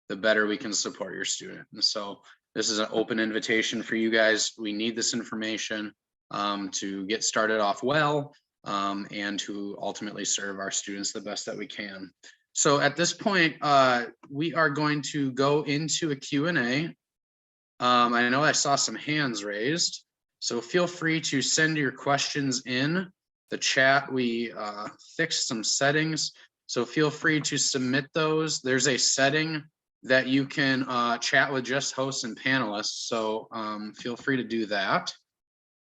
the better we can support your student. And so this is an open invitation for you guys. We need this information to get started off well and to ultimately serve our students the best that we can. So at this point, we are going to go into a Q&A. I know I saw some hands raised, so feel free to send your questions in the chat. We fixed some settings, so feel free to submit those. There's a setting that you can chat with just hosts and panelists, so feel free to do that.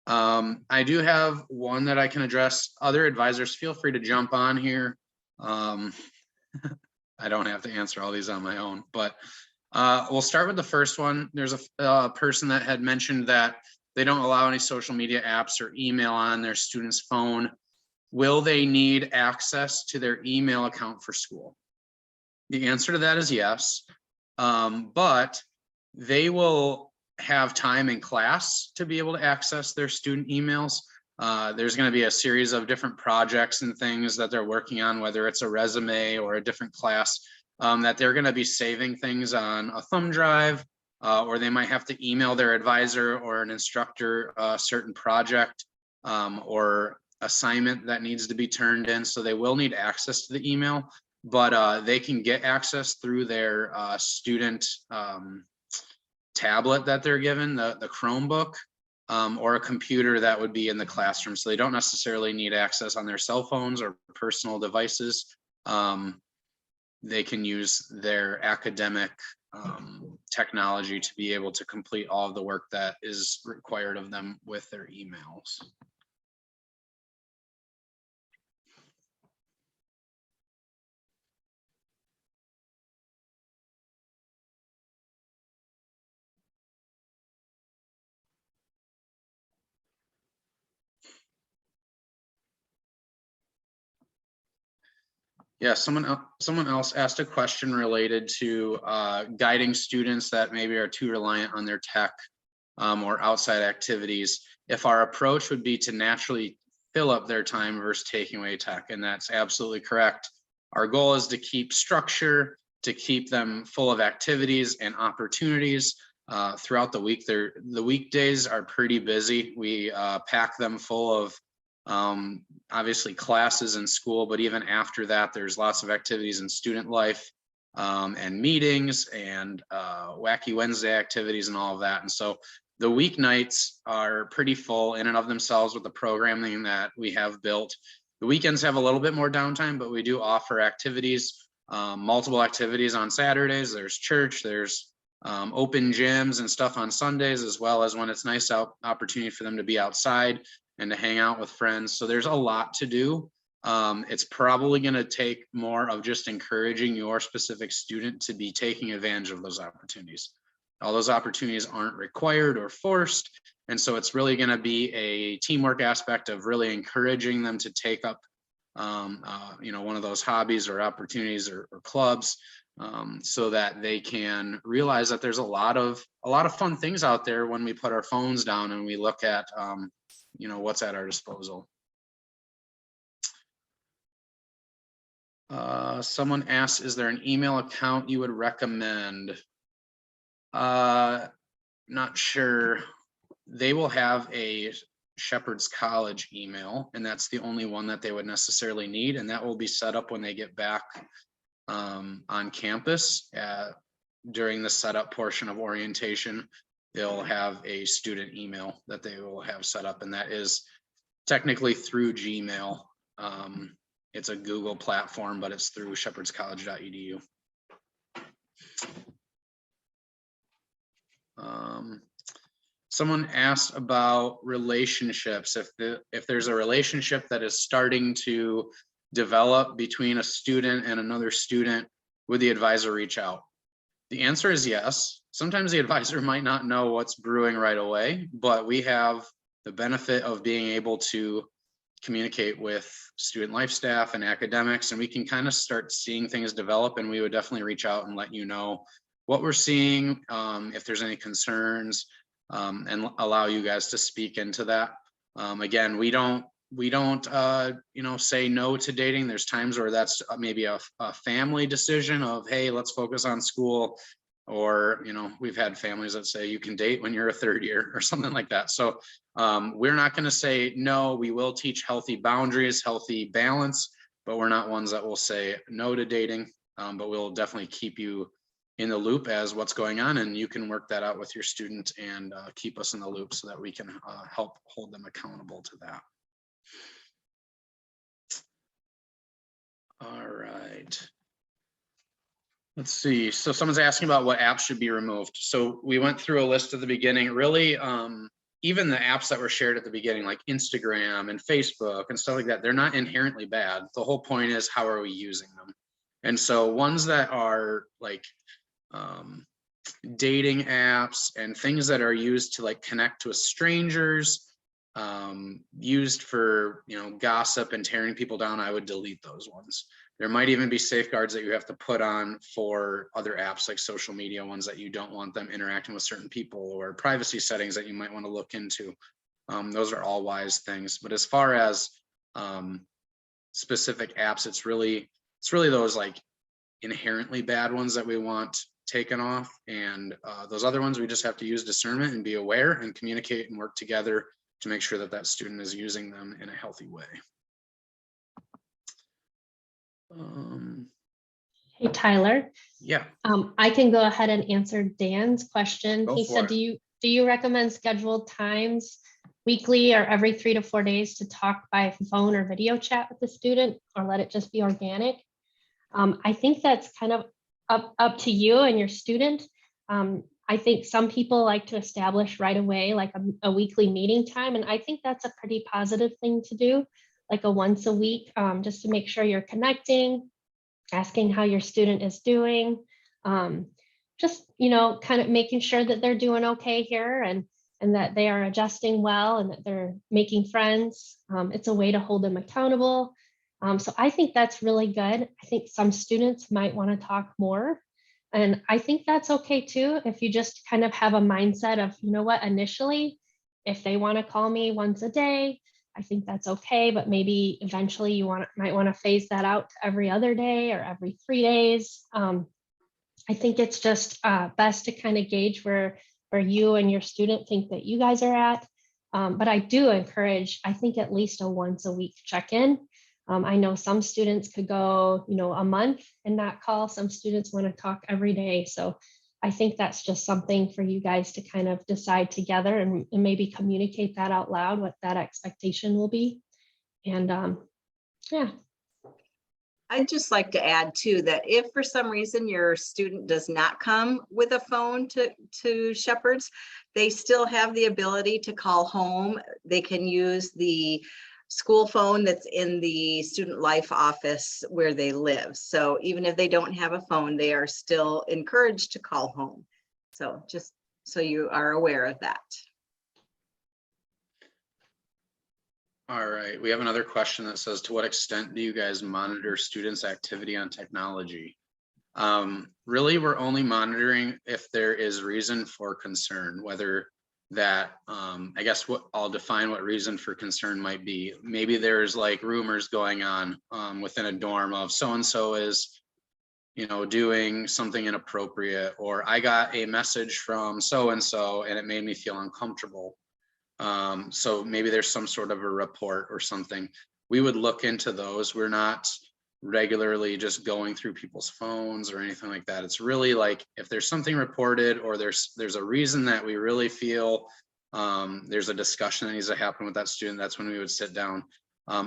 I do have one that I can address. Other advisors, feel free to jump on here. I don't have to answer all these on my own, but We'll start with the first one. There's a person that had mentioned that they don't allow any social media apps or email on their student's phone. Will they need access to their email account for school? The answer to that is yes, but they will have time in class to be able to access their student emails. There's going to be a series of different projects and things that they're working on, whether it's a resume or a different class, that they're going to be saving things on a thumb drive, or they might have to email their advisor or an instructor a certain project or assignment that needs to be turned in. So they will need access to the email, but they can get access through their student tablet that they're given, the Chromebook, or a computer that would be in the classroom. So they don't necessarily need access on their cell phones or personal devices. They can use their academic technology to be able to complete all of the work that is required of them with their emails. Yeah, someone else asked a question related to guiding students that maybe are too reliant on their tech or outside activities. If our approach would be to naturally fill up their time versus taking away tech, and that's absolutely correct. Our goal is to keep structure, to keep them full of activities and opportunities throughout the week. The weekdays are pretty busy. We pack them full of obviously classes in school, but even after that, there's lots of activities in student life and meetings and wacky Wednesday activities and all of that. And so the weeknights are pretty full in and of themselves with the programming that we have built. The weekends have a little bit more downtime, but we do offer activities, multiple activities on Saturdays. There's church, there's open gyms and stuff on Sundays, as well as when it's nice opportunity for them to be outside and to hang out with friends. So there's a lot to do. It's probably going to take more of just encouraging your specific student to be taking advantage of those opportunities. All those opportunities aren't required or forced. And so it's really going to be a teamwork aspect of really encouraging them to take up one of those hobbies or opportunities or clubs, so that they can realize that there's a lot of fun things out there when we put our phones down and we look at what's at our disposal. Someone asked, is there an email account you would recommend? Not sure. They will have a Shepherd's College email, and that's the only one that they would necessarily need, and that will be set up when they get back on campus. During the setup portion of orientation, they'll have a student email that they will have set up, and that is technically through Gmail. It's a Google platform, but it's through shepherdscollege.edu. Someone asked about relationships. If there's a relationship that is starting to develop between a student and another student, would the advisor reach out? The answer is yes. Sometimes the advisor might not know what's brewing right away, but we have the benefit of being able to communicate with student life staff and academics, and we can kind of start seeing things develop, and we would definitely reach out and let you know what we're seeing, if there's any concerns, and allow you guys to speak into that. Again, we don't say no to dating. There's times where that's maybe a family decision of, hey, let's focus on school, or we've had families that say you can date when you're a third year or something like that. So we're not going to say no. We will teach healthy boundaries, healthy balance, but we're not ones that will say no to dating. But we'll definitely keep you in the loop as what's going on, and you can work that out with your student and keep us in the loop so that we can help hold them accountable to that. All right. Let's see. So someone's asking about what apps should be removed. So we went through a list at the beginning. Really, even the apps that were shared at the beginning, like Instagram and Facebook and stuff like that, they're not inherently bad. The whole point is, how are we using them? And so ones that are like dating apps and things that are used to like connect with strangers, used for, gossip and tearing people down, I would delete those ones. There might even be safeguards that you have to put on for other apps like social media ones that you don't want them interacting with certain people, or privacy settings that you might want to look into. Those are all wise things. But as far as specific apps, it's really those like inherently bad ones that we want taken off, and those other ones we just have to use discernment and be aware and communicate and work together to make sure that that student is using them in a healthy way. Hey, Tyler. Yeah. I can go ahead and answer Dan's question. Go He for said, it. do you recommend scheduled times weekly or every 3 to 4 days to talk by phone or video chat with the student, or let it just be organic? I think that's kind of up to you and your student. I think some people like to establish right away, like a weekly meeting time. And I think that's a pretty positive thing to do, like a once a week, just to make sure you're connecting, asking how your student is doing. Just, kind of making sure that they're doing okay here, and that they are adjusting well, and that they're making friends. It's a way to hold them accountable. So I think that's really good. I think some students might want to talk more. And I think that's okay too, if you just kind of have a mindset of, initially, if they want to call me once a day, I think that's okay. But maybe eventually you might want to phase that out to every other day or every 3 days. I think it's just best to kind of gauge where you and your student think that you guys are at. But I do encourage, I think, at least a once a week check-in. I know some students could go, a month and not call. Some students want to talk every day. So I think that's just something for you guys to kind of decide together, and maybe communicate that out loud, what that expectation will be. And yeah. I'd just like to add too, that if for some reason your student does not come with a phone to Shepherd's, they still have the ability to call home. They can use the school phone that's in the student life office where they live. So even if they don't have a phone, they are still encouraged to call home. So just so you are aware of that. All right, we have another question that says, to what extent do you guys monitor students' activity on technology? Really, we're only monitoring if there is reason for concern, whether that, I guess I'll define what reason for concern might be. Maybe there's like rumors going on within a dorm of so-and-so is, doing something inappropriate, or I got a message from so-and-so and it made me feel uncomfortable. So maybe there's some sort of a report or something. We would look into those. We're not regularly just going through people's phones or anything like that. It's really like if there's something reported, or there's a reason that we really feel there's a discussion that needs to happen with that student, that's when we would sit down.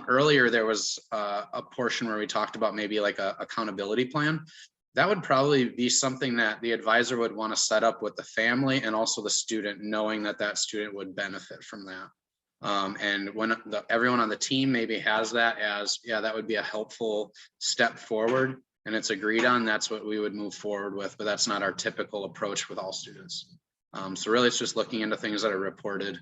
Earlier, there was a portion where we talked about maybe like a accountability plan. That would probably be something that the advisor would want to set up with the family and also the student, knowing that that student would benefit from that. And when everyone on the team maybe has that as, yeah, that would be a helpful step forward, and it's agreed on, that's what we would move forward with. But that's not our typical approach with all students. So really, it's just looking into things that are reported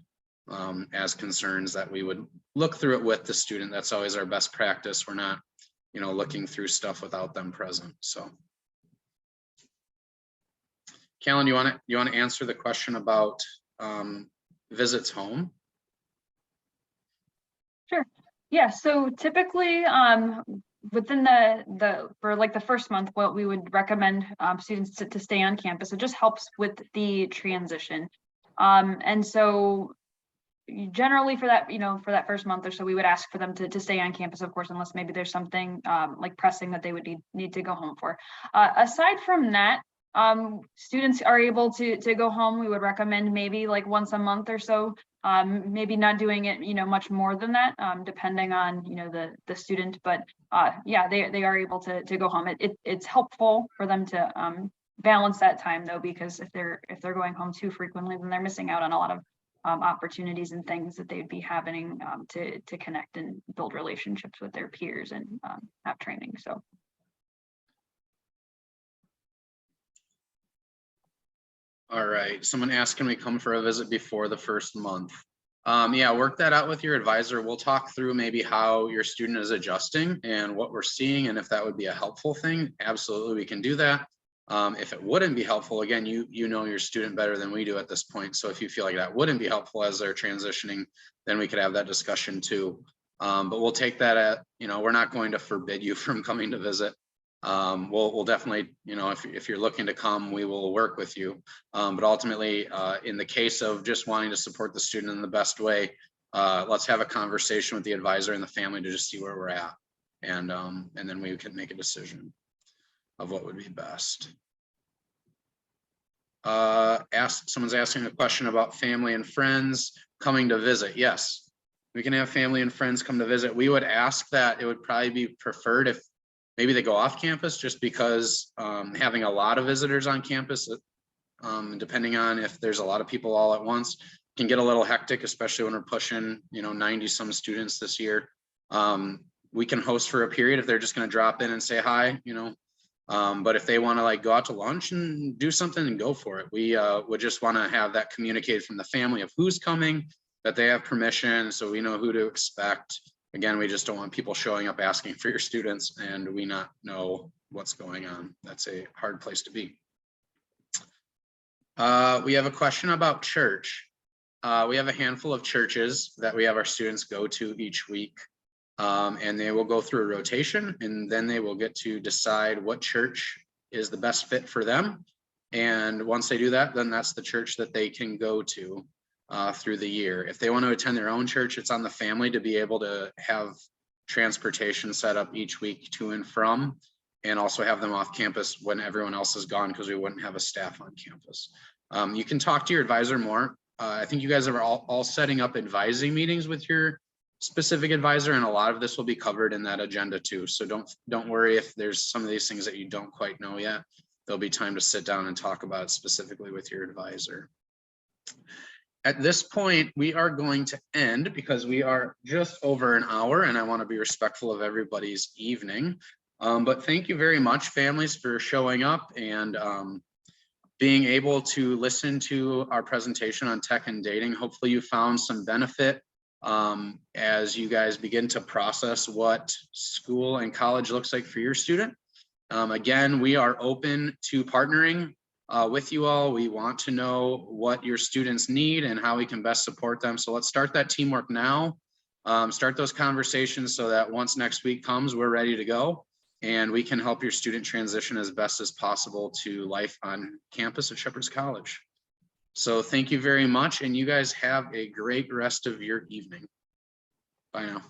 as concerns that we would look through it with the student. That's always our best practice. We're not, looking through stuff without them present. So. Callan, you want to answer the question about visits home? Sure. Yeah. So typically, within for like the first month, what we would recommend students to stay on campus. It just helps with the transition. And so generally for that first month or so, we would ask for them to stay on campus, of course, unless maybe there's something like pressing that they would need to go home for. Aside from that, students are able to go home. We would recommend maybe like once a month or so, maybe not doing it, much more than that, depending on, the student, but yeah, they are able to go home. It's helpful for them to balance that time though, because if they're going home too frequently, then they're missing out on a lot of opportunities and things that they'd be having to connect and build relationships with their peers and have training. So. All right, someone asked, can we come for a visit before the first month? Yeah, work that out with your advisor. We'll talk through maybe how your student is adjusting and what we're seeing, and if that would be a helpful thing, absolutely, we can do that. If it wouldn't be helpful, again, you know your student better than we do at this point. So if you feel like that wouldn't be helpful as they're transitioning, then we could have that discussion too. But we'll take that at, we're not going to forbid you from coming to visit. We'll definitely, if you're looking to come, we will work with you. But ultimately, in the case of just wanting to support the student in the best way, let's have a conversation with the advisor and the family to just see where we're at. And then we can make a decision of what would be best. Someone's asking a question about family and friends coming to visit. Yes, we can have family and friends come to visit. We would ask that it would probably be preferred if maybe they go off campus, just because having a lot of visitors on campus, depending on if there's a lot of people all at once, can get a little hectic, especially when we're pushing, 90 some students this year. We can host for a period if they're just going to drop in and say hi, but if they want to like go out to lunch and do something, and go for it. We would just want to have that communicated from the family of who's coming, that they have permission, so we know who to expect. Again, we just don't want people showing up asking for your students and we not know what's going on. That's a hard place to be. We have a question about church. We have a handful of churches that we have our students go to each week, and they will go through a rotation, and then they will get to decide what church is the best fit for them. And once they do that, then that's the church that they can go to through the year. If they want to attend their own church, it's on the family to be able to have transportation set up each week to and from, and also have them off campus when everyone else is gone, because we wouldn't have a staff on campus. You can talk to your advisor more. I think you guys are all setting up advising meetings with your specific advisor, and a lot of this will be covered in that agenda too. So don't worry if there's some of these things that you don't quite know yet. There'll be time to sit down and talk about it specifically with your advisor. At this point, we are going to end because we are just over an hour, and I want to be respectful of everybody's evening. But thank you very much, families, for showing up and being able to listen to our presentation on tech and dating. Hopefully you found some benefit as you guys begin to process what school and college looks like for your student. Again, we are open to partnering with you all. We want to know what your students need and how we can best support them. So let's start that teamwork now. Start those conversations so that once next week comes, we're ready to go and we can help your student transition as best as possible to life on campus at Shepherd's College. So thank you very much, and you guys have a great rest of your evening. Bye now.